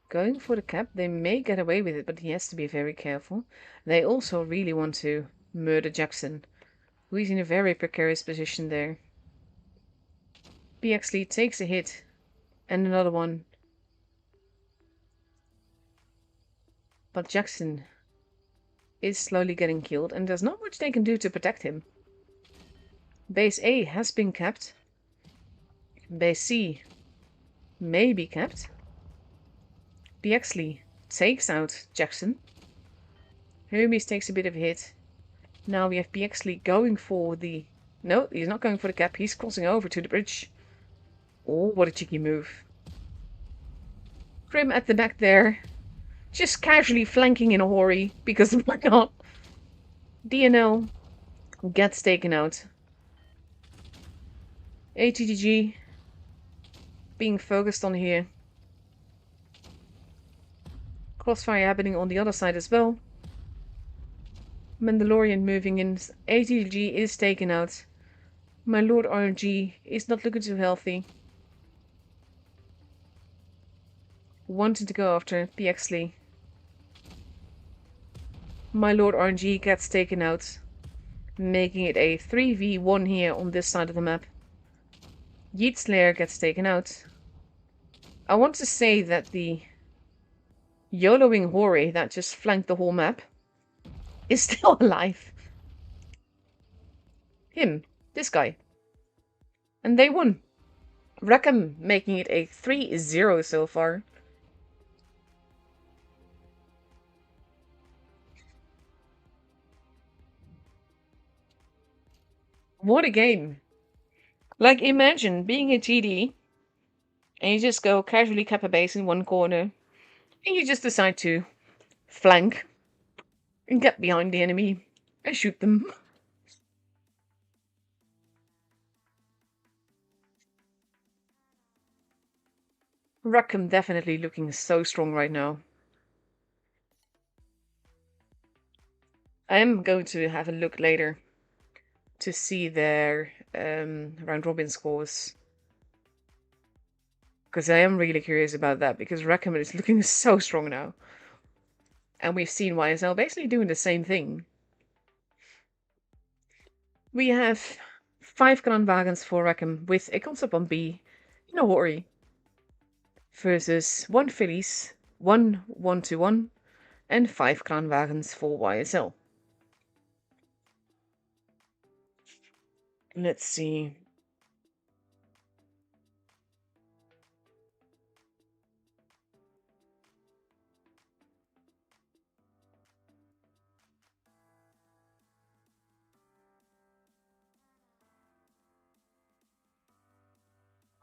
Going for the cap. They may get away with it, but he has to be very careful. They also really want to murder Jackson, who is in a very precarious position there. Bexley takes a hit. And another one. But Jackson is slowly getting killed, and there's not much they can do to protect him. Base A has been capped. Base C may be capped. Bexley takes out Jackson. Hermes takes a bit of a hit. Now we have Bexley going for the... No, he's not going for the cap. He's crossing over to the bridge. Oh, what a cheeky move. Grim at the back there. Just casually flanking in a hurry, because why not? DNL gets taken out. ATTG being focused on here. Crossfire happening on the other side as well. Mandalorian moving in. ATTG is taken out. My Lord RNG is not looking too healthy. Wanting to go after Bexley. My Lord RNG gets taken out, making it a 3v1 here on this side of the map. Yeet Slayer gets taken out. I want to say that the YOLOing Hori that just flanked the whole map is still alive. Him, this guy. And they won. Reckom making it a 3-0 so far. What a game. Like, imagine being a TD and you just go casually cap a base in one corner and you just decide to flank and get behind the enemy and shoot them. Reckom definitely looking so strong right now. I am going to have a look later to see their round robin scores. Because I am really curious about that, because Reckom is looking so strong now. And we've seen YSL basically doing the same thing. We have 5 Kranwagens for Reckom with a concept on B, no worry. Versus 1 Phillies, 1 1-1, and 5 Kranwagens for YSL. Let's see.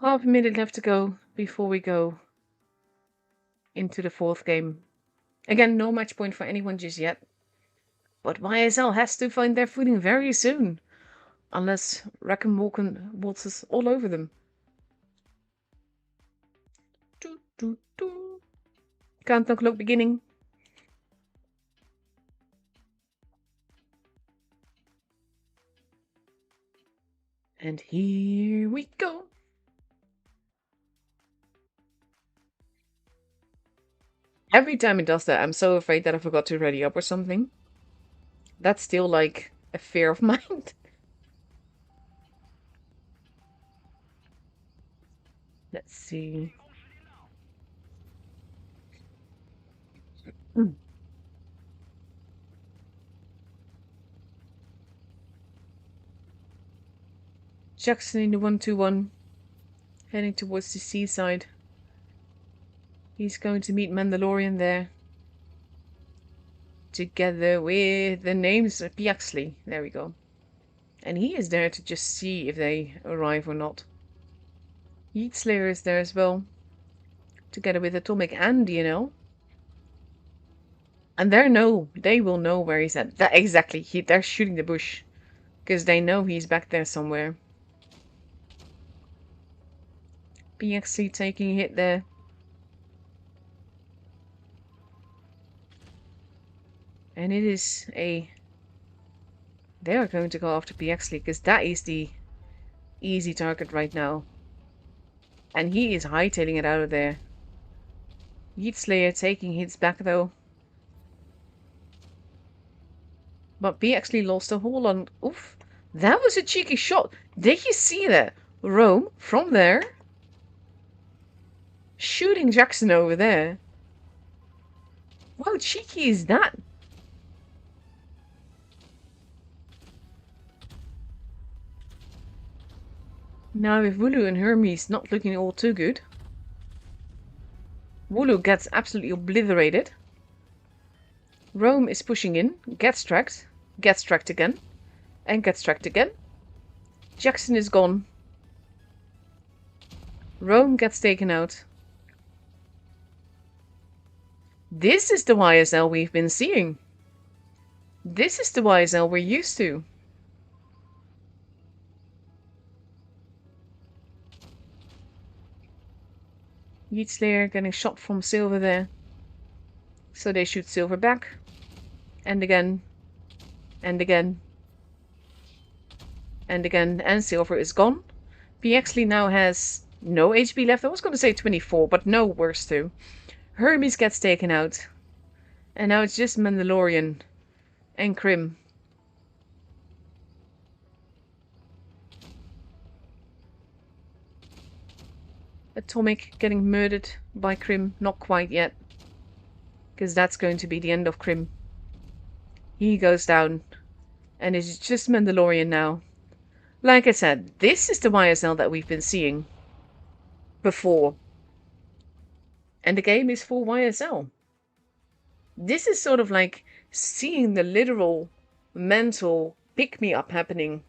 Half a minute left to go before we go into the 4th game. Again, no match point for anyone just yet. But YSL has to find their footing very soon. Unless Reckom waltzes all over them. Countdown clock beginning. And here we go. Every time it does that, I'm so afraid that I forgot to ready up or something. That's still like a fear of mine. Let's see. Jackson in the 1-2-1, heading towards the seaside. He's going to meet Mandalorian there. Together with the names of Bexley. There we go. And he is there to just see if they arrive or not. Yeet Slayer is there as well. Together with Atomic and DNL. And they will know where he's at. Exactly, they're shooting the bush. Because they know he's back there somewhere. Bexley taking a hit there. And it is a... They are going to go after Bexley, because that is the easy target right now. And he is hightailing it out of there. Yeet Slayer taking hits back though. But Bexley lost a whole lot. Oof. That was a cheeky shot. Did you see that? Rome, from there, shooting Jackson over there. How cheeky is that? Now with Wooloo and Hermes not looking all too good. Wooloo gets absolutely obliterated. Rome is pushing in, gets tracked again, and gets tracked again. Jackson is gone. Rome gets taken out. This is the YSL we've been seeing. This is the YSL we're used to. Yeet Slayer getting shot from Silver there. So they shoot Silver back. And again. And again. And again. And Silver is gone. Bexley now has no HP left. I was going to say 24, but no, worse too. Hermes gets taken out. And now it's just Mandalorian and Krim. Atomic getting murdered by Krim. Not quite yet. Because that's going to be the end of Krim. He goes down. And it's just Mandalorian now. Like I said, this is the YSL that we've been seeing before. And the game is for YSL. This is sort of like seeing the literal mental pick-me-up happening.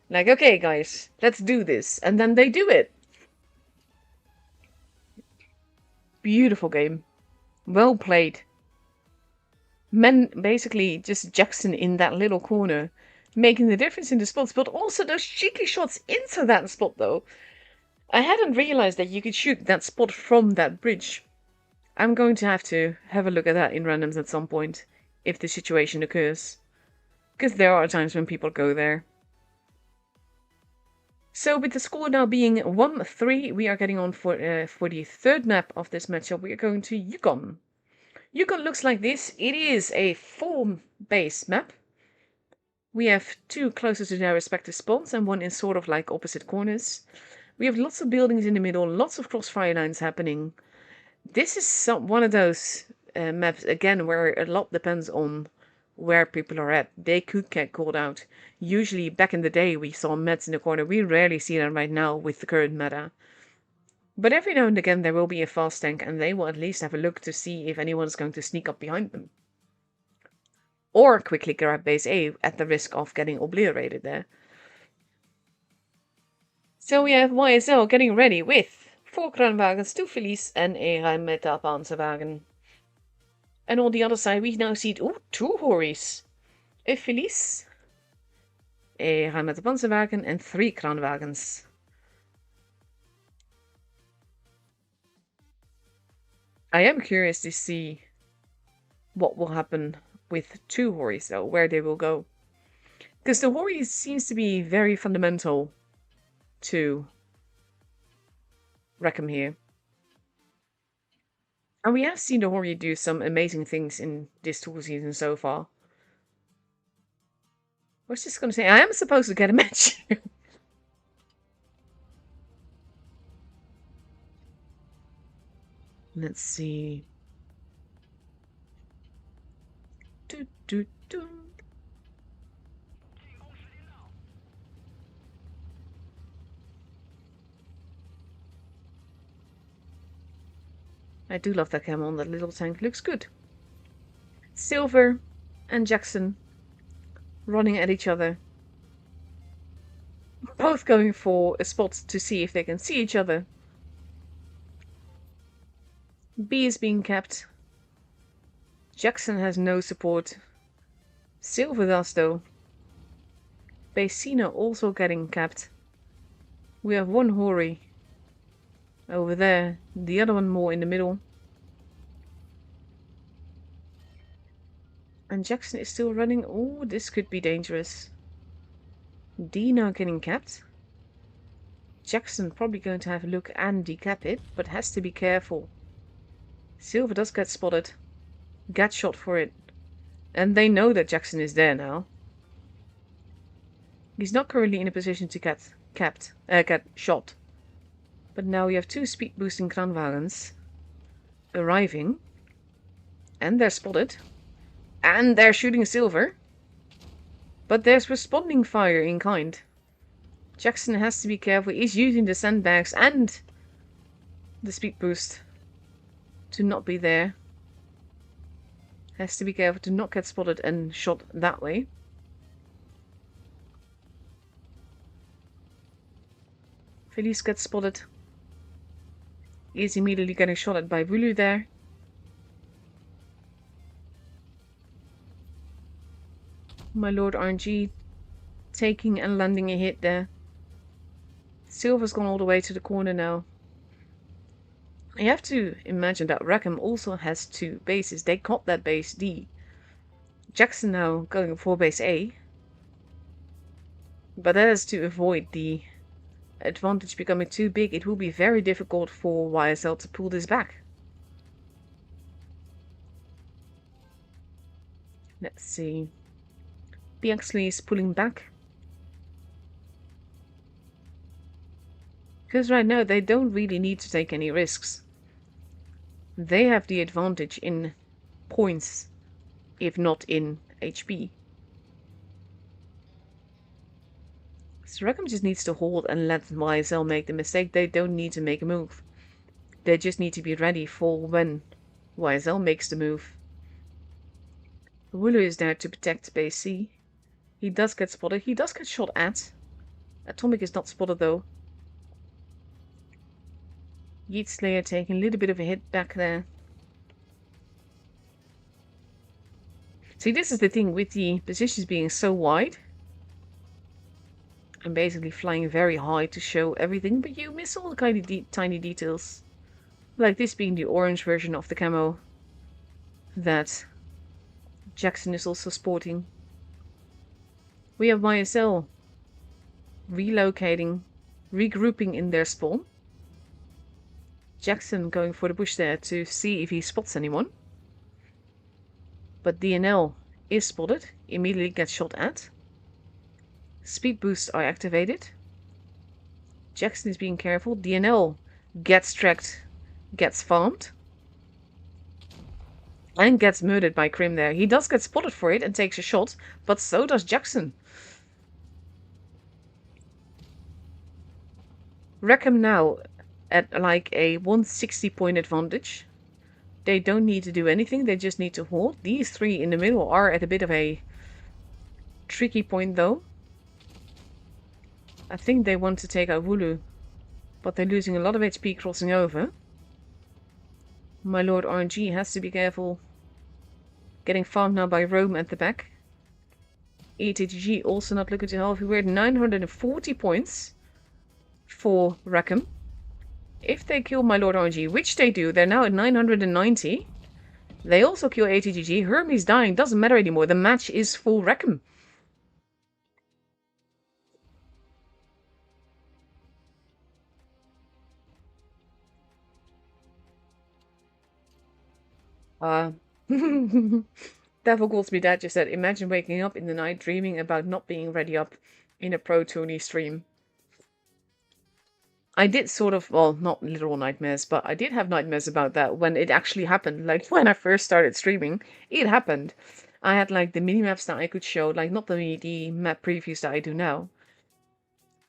Like, okay guys, let's do this. And then they do it. Beautiful game. Well played. Men, basically just Jackson in that little corner, making the difference in the spots, but also those cheeky shots into that spot though. I hadn't realized that you could shoot that spot from that bridge. I'm going to have a look at that in randoms at some point, if the situation occurs. Because there are times when people go there. So with the score now being 1-3, we are getting on for the third map of this matchup. We are going to Yukon. Yukon looks like this. It is a form-based map. We have two closer to their respective spawns and one in sort of like opposite corners. We have lots of buildings in the middle, lots of crossfire lines happening. This is one of those maps, again, where a lot depends on where people are at. They could get called out. Usually, back in the day, we saw meds in the corner. We rarely see that right now with the current meta. But every now and again, there will be a fast tank, and they will at least have a look to see if anyone's going to sneak up behind them. Or quickly grab base A at the risk of getting obliterated there. So we have YSL getting ready with 4 Kranwagens, 2 Felice, and a Rheinmetall Panzerwagen. And on the other side, we now see 2 Horis. A Felice, a Rheinmetall Panzerwagen, and 3 Kranwagens. I am curious to see what will happen with 2 Horis, though, where they will go. Because the Hori seems to be very fundamental to Reckom here. And we have seen the Hori do some amazing things in this tool season so far. I was just going to say, I am supposed to get a match. Let's see. I do love that camo on that little tank. Looks good. Silver and Jackson running at each other. Both going for a spot to see if they can see each other. B is being kept. Jackson has no support. Silver does though. Basina also getting capped. We have one Hori over there, the other one more in the middle. And Jackson is still running. Oh, this could be dangerous. D now getting capped. Jackson probably going to have a look and decap it, but has to be careful. Silver does get spotted. Get shot for it. And they know that Jackson is there now. He's not currently in a position to get shot. But now we have 2 speed boosting Kranwagens arriving. And they're spotted. And they're shooting Silver. But there's responding fire in kind. Jackson has to be careful. He's using the sandbags and the speed boost to not be there. Has to be careful to not get spotted and shot that way. Felice gets spotted. He's immediately getting shot at by Wulu there. My Lord RNG taking and landing a hit there. Silver's gone all the way to the corner now. You have to imagine that Reckom also has 2 bases. They caught that base D. Jackson now going for base A. But that is to avoid the advantage becoming too big. It will be very difficult for YSL to pull this back. Let's see. Bexley is pulling back. Because right now they don't really need to take any risks. They have the advantage in points, if not in HP. So Reckom just needs to hold and let YSL make the mistake. They don't need to make a move. They just need to be ready for when YSL makes the move. Wulu is there to protect base C. He does get spotted. He does get shot at. Atomic is not spotted though. Yeet Slayer taking a little bit of a hit back there. See, this is the thing with the positions being so wide. I'm basically flying very high to show everything, but you miss all the kind of tiny details. Like this being the orange version of the camo that Jackson is also sporting. We have YSL relocating, regrouping in their spawn. Jackson going for the bush there to see if he spots anyone. But DNL is spotted, immediately gets shot at. Speed boosts are activated. Jackson is being careful. DNL gets tracked, gets farmed. And gets murdered by Krim there. He does get spotted for it and takes a shot, but so does Jackson. Reckom now at like a 160 point advantage. They don't need to do anything, they just need to hold. These 3 in the middle are at a bit of a tricky point though. I think they want to take out Wulu, but they're losing a lot of HP crossing over. My Lord RNG has to be careful. Getting farmed now by Rome at the back. ETGG also not looking to help. We're at 940 points for Reckom. If they kill My Lord RNG, which they do, they're now at 990. They also kill ATGG. Hermes dying, doesn't matter anymore. The match is full Reckom. Devil calls me dad just said, imagine waking up in the night dreaming about not being ready up in a Pro Tony stream. I did sort of, well, not literal nightmares, but I did have nightmares about that when it actually happened. Like, when I first started streaming, it happened. I had, like, the mini-maps that I could show, like, not the map previews that I do now,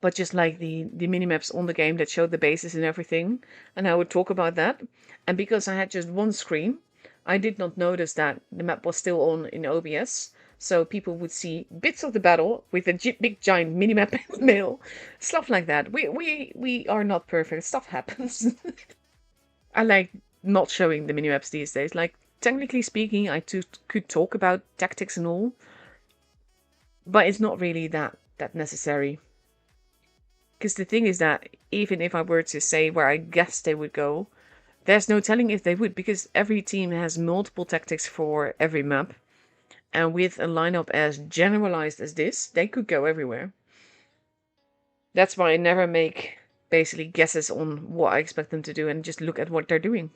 but just, like, the mini-maps on the game that showed the bases and everything, and I would talk about that. And because I had just one screen, I did not notice that the map was still on in OBS, so people would see bits of the battle with a big giant minimap in the middle. Stuff like that. We are not perfect. Stuff happens. I like not showing the minimaps these days. Like, technically speaking, I could talk about tactics and all, but it's not really that necessary. Because the thing is that even if I were to say where I guess they would go, there's no telling if they would, because every team has multiple tactics for every map. And with a lineup as generalized as this, they could go everywhere. That's why I never make basically guesses on what I expect them to do and just look at what they're doing.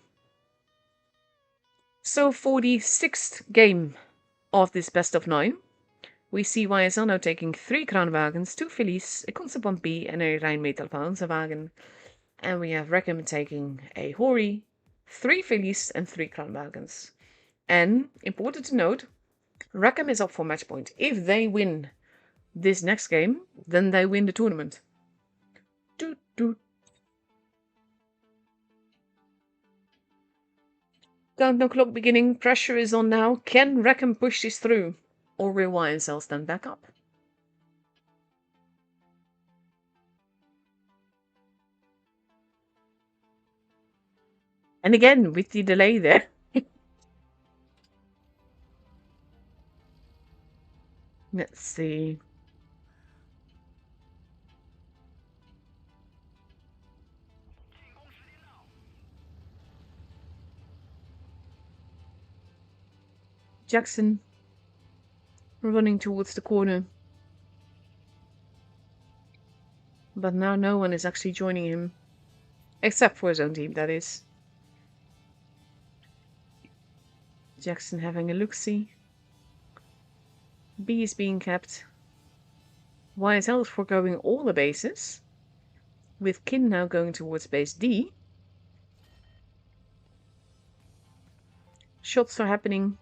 So for the 6th game of this best of 9, we see YSL now taking 3 Kranwagens, 2 Fillies, a Constant B and a Rheinmetallwagen. And we have Reckom taking a Hori, 3 Fillies and 3 Kranwagens. And, important to note, Reckom is up for match point. If they win this next game, then they win the tournament. Doot, doot. Countdown clock beginning. Pressure is on now. Can Reckom push this through? Or will YSL stand back up? And again, with the delay there. Let's see. Jackson running towards the corner. But now no one is actually joining him. Except for his own team, that is. Jackson having a look-see. B is being kept. YSL is foregoing all the bases. With Kin now going towards base D. Shots are happening.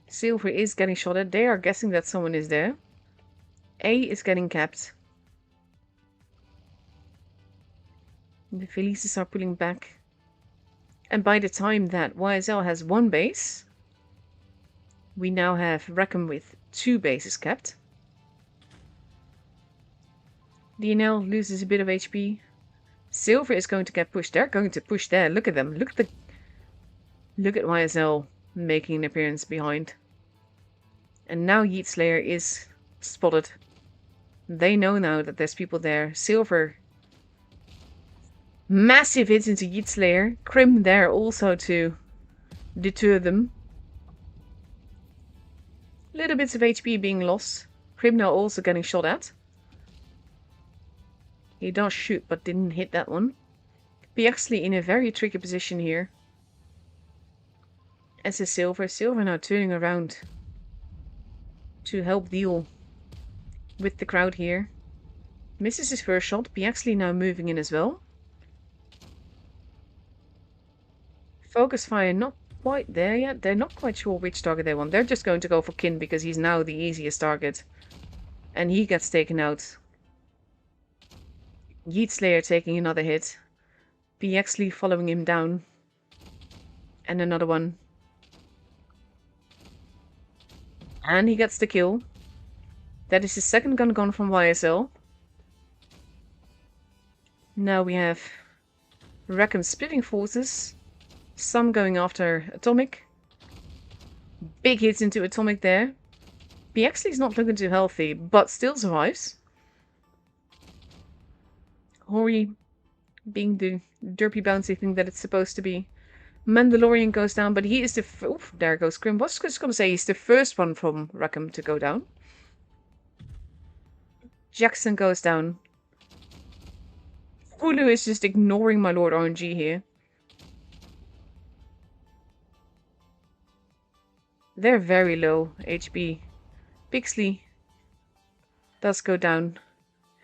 Silver is getting shot at. They are guessing that someone is there. A is getting capped. The Felices are pulling back. And by the time that YSL has 1 base, we now have Reckom with 2 bases capped. DNL loses a bit of HP. Silver is going to get pushed. They're going to push there. Look at them. Look at YSL making an appearance behind. And now Yeet Slayer is spotted. They know now that there's people there. Silver. Massive hits into Yeet Slayer. Crim there also to deter them. Little bits of HP being lost. Crim now also getting shot at. He does shoot, but didn't hit that one. Be actually in a very tricky position here. As is Silver. Silver now turning around to help deal with the crowd here. Misses his first shot. Be now moving in as well. Focus fire not quite there yet. They're not quite sure which target they want. They're just going to go for Kin because he's now the easiest target. And he gets taken out. Yeet Slayer taking another hit. Be following him down. And another one. And he gets the kill. That is his second gun gone from YSL. Now we have Reckom splitting forces. Some going after Atomic. Big hits into Atomic there. Be is not looking too healthy, but still survives. Hori being the derpy bouncy thing that it's supposed to be. Mandalorian goes down, but he is the... Oof, there goes Grim. I was just going to say he's the first one from Reckom to go down. Jackson goes down. Hulu is just ignoring my Lord RNG here. They're very low HP. Pixley does go down.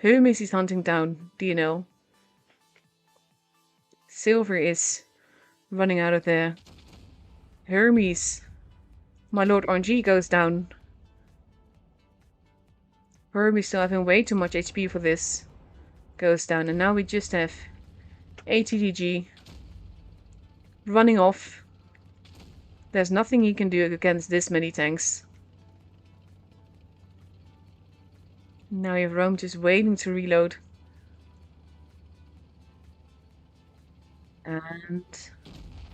Hermes is hunting down DNL. Silver is running out of there. Hermes. My Lord RNG goes down. Hermes still having way too much HP for this. Goes down. And now we just have ATDG running off. There's nothing he can do against this many tanks. Now you have Rome just waiting to reload. And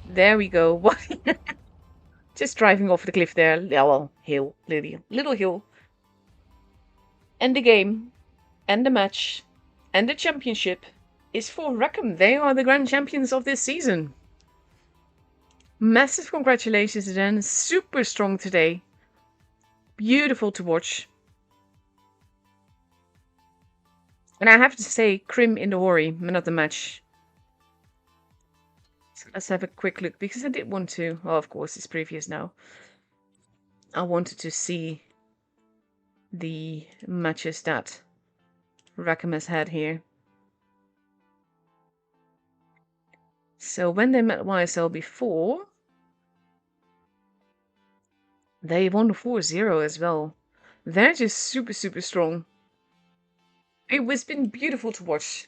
there we go. What? Just driving off the cliff there. Little hill. Little hill. And the game. And the match. And the championship is for Reckom. They are the grand champions of this season. Massive congratulations to them. Super strong today. Beautiful to watch. And I have to say, Krim in the Hori, man of the match. Let's have a quick look, because I did want to. Well, of course, it's previous now. I wanted to see the matches that Reckom has had here. So when they met YSL before, they won 4-0 as well. They're just super, super strong. It was been beautiful to watch.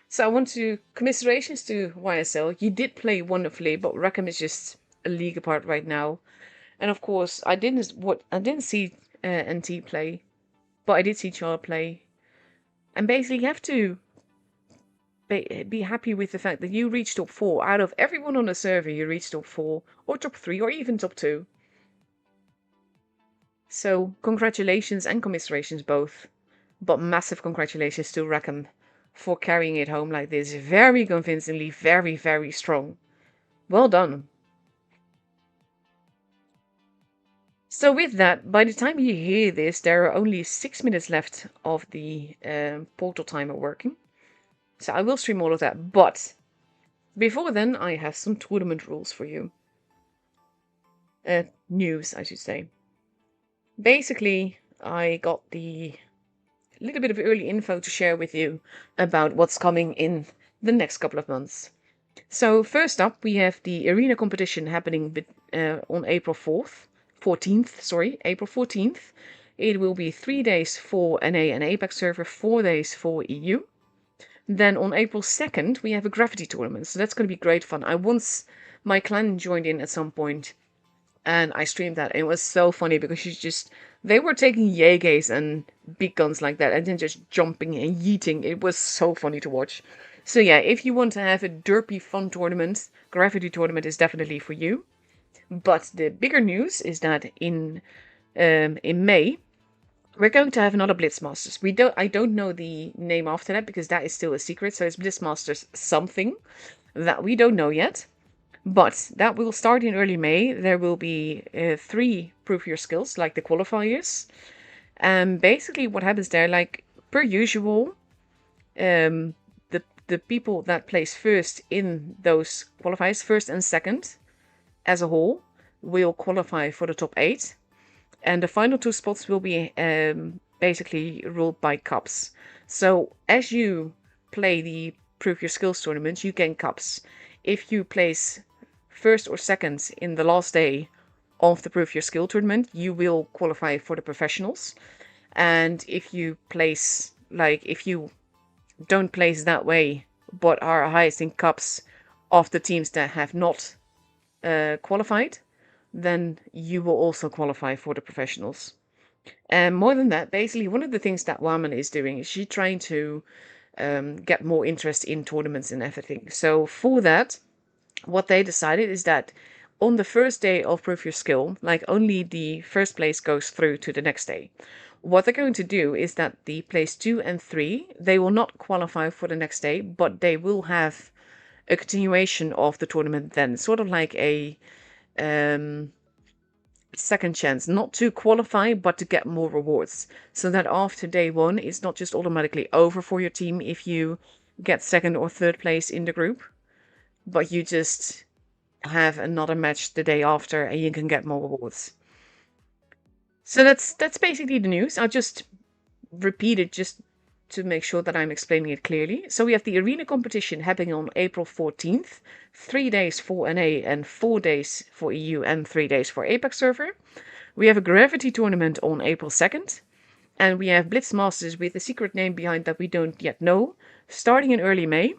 So I want to commiserations to YSL. You did play wonderfully, but Reckom is just a league apart right now. And of course, I didn't see NT play, but I did see Char play. And basically, you have to be happy with the fact that you reached top 4. Out of everyone on the server, you reached top 4, or top 3, or even top 2. So congratulations and commiserations both. But massive congratulations to Reckom for carrying it home like this. Very convincingly, very, very strong. Well done. So with that, by the time you hear this, there are only 6 minutes left of the portal timer working. So I will stream all of that. But before then, I have some tournament rules for you. News, I should say. Basically, I got the little bit of early info to share with you about what's coming in the next couple of months. So first up, we have the arena competition happening on April 14th, April 14th. It will be 3 days for NA and APAC server, 4 days for EU. Then on April 2nd, we have a gravity tournament. So that's going to be great fun. My clan joined in at some point and I streamed that. And it was so funny because they were taking Jaegers and big guns like that and then just jumping and yeeting. It was so funny to watch. So yeah, if you want to have a derpy fun tournament, gravity tournament is definitely for you. But the bigger news is that in May, we're going to have another Blitz Masters. I don't know the name after that because that is still a secret. So it's Blitz Masters something that we don't know yet. But that will start in early May. There will be 3 prove your skills, like the qualifiers. And basically what happens there, like per usual, the people that place first in those qualifiers, first and second, as a whole, will qualify for the top 8. And the final 2 spots will be basically ruled by cups. So as you play the Prove Your Skills tournament, you gain cups. If you place first or second in the last day of the Prove Your Skill tournament, you will qualify for the professionals. And if you don't place that way, but are highest in cups of the teams that have not qualified, then you will also qualify for the professionals. And more than that, basically one of the things that Waman is doing is she's trying to get more interest in tournaments and everything. So for that, what they decided is that on the first day of Prove Your Skill, like only the first place goes through to the next day. What they're going to do is that the place 2 and 3, they will not qualify for the next day, but they will have a continuation of the tournament then, sort of like a second chance, not to qualify, but to get more rewards. So that after day 1, it's not just automatically over for your team if you get second or third place in the group, but you just have another match the day after and you can get more rewards. So that's basically the news. I'll just repeat it just to make sure that I'm explaining it clearly. So we have the arena competition happening on April 14th, 3 days for NA and 4 days for EU and 3 days for APAC server. We have a gravity tournament on April 2nd. And we have Blitz Masters with a secret name behind that we don't yet know, starting in early May,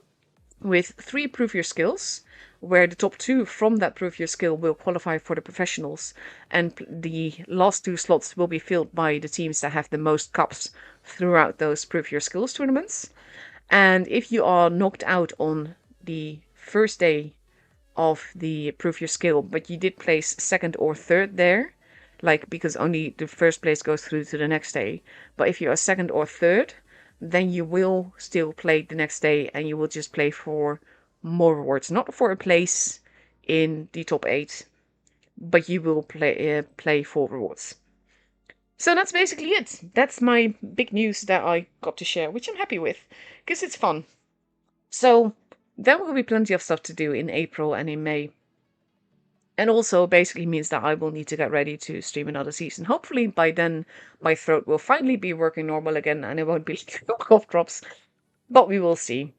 with 3 Prove Your Skills, where the top 2 from that Prove Your Skill will qualify for the professionals, and the last 2 slots will be filled by the teams that have the most cups throughout those Prove Your Skills tournaments. And if you are knocked out on the first day of the Prove Your Skill, but you did place second or third there, because only the first place goes through to the next day, but if you are second or third, then you will still play the next day and you will just play for more rewards. Not for a place in the top 8, but you will play for rewards. So that's basically it. That's my big news that I got to share, which I'm happy with, because it's fun. So there will be plenty of stuff to do in April and in May. And also basically means that I will need to get ready to stream another season. Hopefully by then my throat will finally be working normal again and it won't be cough drops. But we will see.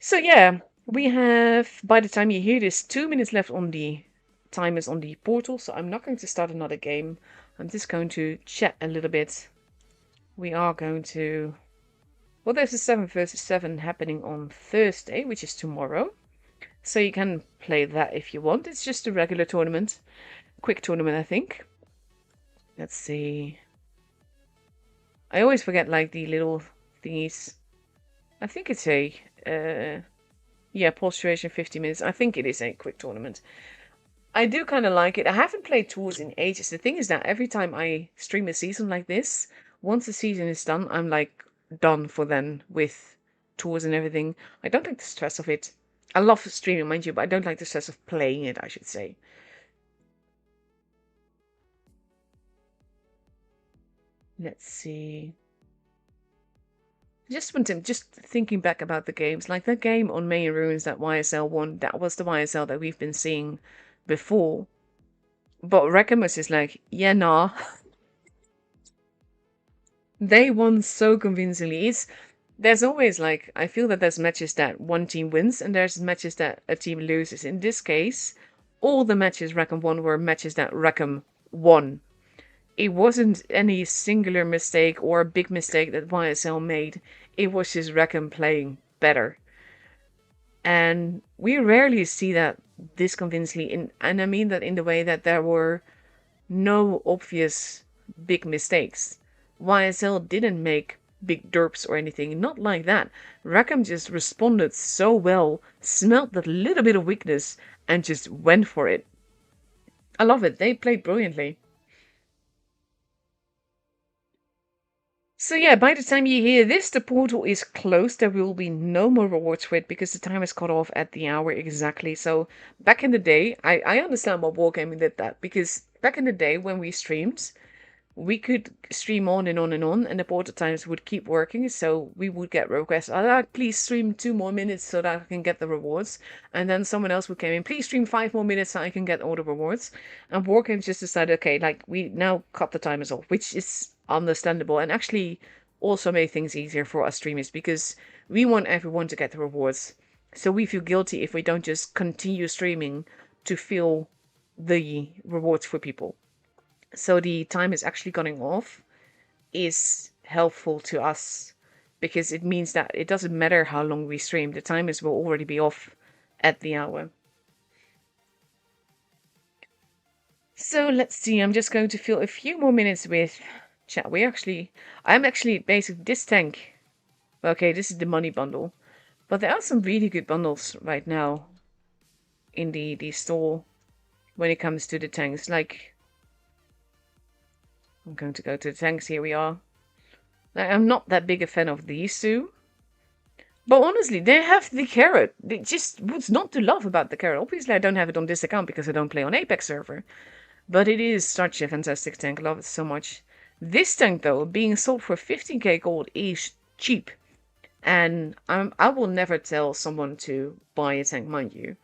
So yeah, we have, by the time you hear this, 2 minutes left on the timers on the portal. So I'm not going to start another game. I'm just going to chat a little bit. We are going to... Well, there's a 7 versus 7 happening on Thursday, which is tomorrow. So you can play that if you want. It's just a regular tournament. Quick tournament, I think. Let's see. I always forget, like, the little thingies. I think it's a... yeah, pulse duration 50 minutes. I think it is a quick tournament. I do kind of like it. I haven't played tours in ages. The thing is that every time I stream a season like this, once the season is done, I'm, like, done for then with tours and everything. I don't like the stress of it. I love streaming, mind you, but I don't like the stress of playing it, I should say. Let's see. Just thinking back about the games, like that game on Main Ruins, that YSL one, that was the YSL that we've been seeing before. But Reckom was just like, yeah, nah. They won so convincingly. There's always, like, I feel that there's matches that one team wins and there's matches that a team loses. In this case, all the matches Reckom won were matches that Reckom won. It wasn't any singular mistake or a big mistake that YSL made. It was just Reckom playing better. And we rarely see that this convincingly, and I mean that in the way that there were no obvious big mistakes. YSL didn't make big derps or anything, not like that. Reckom just responded so well, smelt that little bit of weakness, and just went for it. I love it. They played brilliantly. So yeah, by the time you hear this, the portal is closed. There will be no more rewards for it because the time is cut off at the hour exactly. So back in the day, I understand why Wargaming did that, because back in the day when we streamed, we could stream on and on and on, and the portal times would keep working. So we would get requests, please stream 2 more minutes so that I can get the rewards. And then someone else would come in, please stream 5 more minutes so I can get all the rewards. And Wargames just decided, okay, like, we now cut the timers off, which is understandable and actually also made things easier for us streamers because we want everyone to get the rewards. So we feel guilty if we don't just continue streaming to feel the rewards for people. So the time is actually going off is helpful to us because it means that it doesn't matter how long we stream, the timers will already be off at the hour. So let's see, I'm just going to fill a few more minutes with chat. I'm actually basically this tank. Okay, this is the money bundle, but there are some really good bundles right now in the store when it comes to the tanks. Like, I'm going to go to the tanks. Here we are. Like, I'm not that big a fan of these two, but honestly, they have the carrot. What's not to love about the carrot? Obviously, I don't have it on this account because I don't play on APAC server, but it is such a fantastic tank. I love it so much. This tank, though, being sold for 15k gold is cheap. And I will never tell someone to buy a tank, mind you.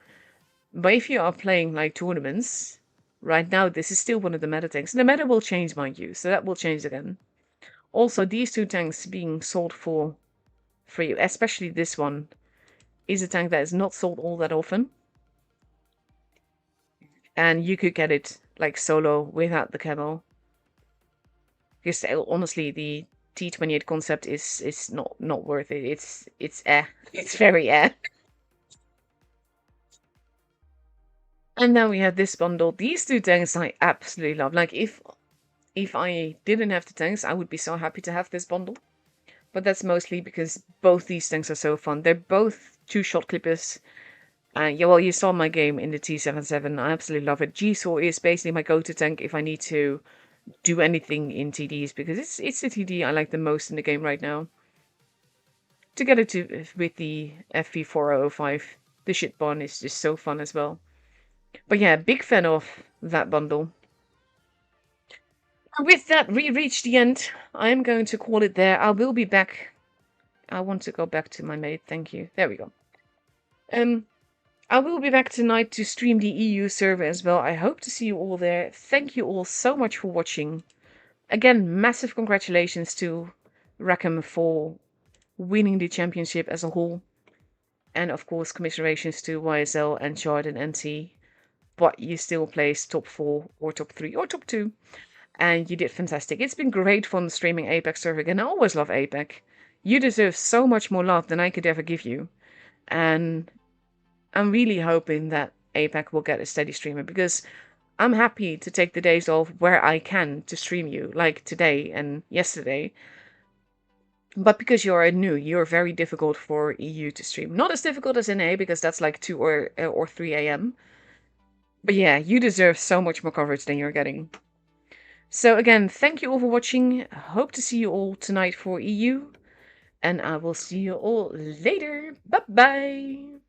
But if you are playing, like, tournaments, right now, this is still one of the meta tanks. The meta will change, mind you, so that will change again. Also, these two tanks being sold for free, especially this one, is a tank that is not sold all that often. And you could get it, like, solo without the camo. Because honestly, the T28 concept is not worth it. It's It's very And now we have this bundle. These two tanks I absolutely love. Like, if I didn't have the tanks, I would be so happy to have this bundle. But that's mostly because both these tanks are so fun. They're both two-shot clippers. Yeah, well, you saw my game in the T77. I absolutely love it. G-Saw is basically my go-to tank if I need to do anything in TDs, because it's the TD I like the most in the game right now. Together with the FV4005, the shit bond is just so fun as well. But yeah, big fan of that bundle. With that, we reached the end. I'm going to call it there. I will be back. I want to go back to my mate. Thank you. There we go. I will be back tonight to stream the EU server as well. I hope to see you all there. Thank you all so much for watching. Again, massive congratulations to Reckom for winning the championship as a whole. And of course, commiserations to YSL and Chard and NT. But you still placed top 4 or top 3 or top 2. And you did fantastic. It's been great fun streaming APAC server again. I always love APAC. You deserve so much more love than I could ever give you. And I'm really hoping that APAC will get a steady streamer, because I'm happy to take the days off where I can to stream you, like today and yesterday. But because you're new, you're very difficult for EU to stream. Not as difficult as NA, because that's like 2 or 3 a.m. But yeah, you deserve so much more coverage than you're getting. So again, thank you all for watching. Hope to see you all tonight for EU. And I will see you all later. Bye-bye.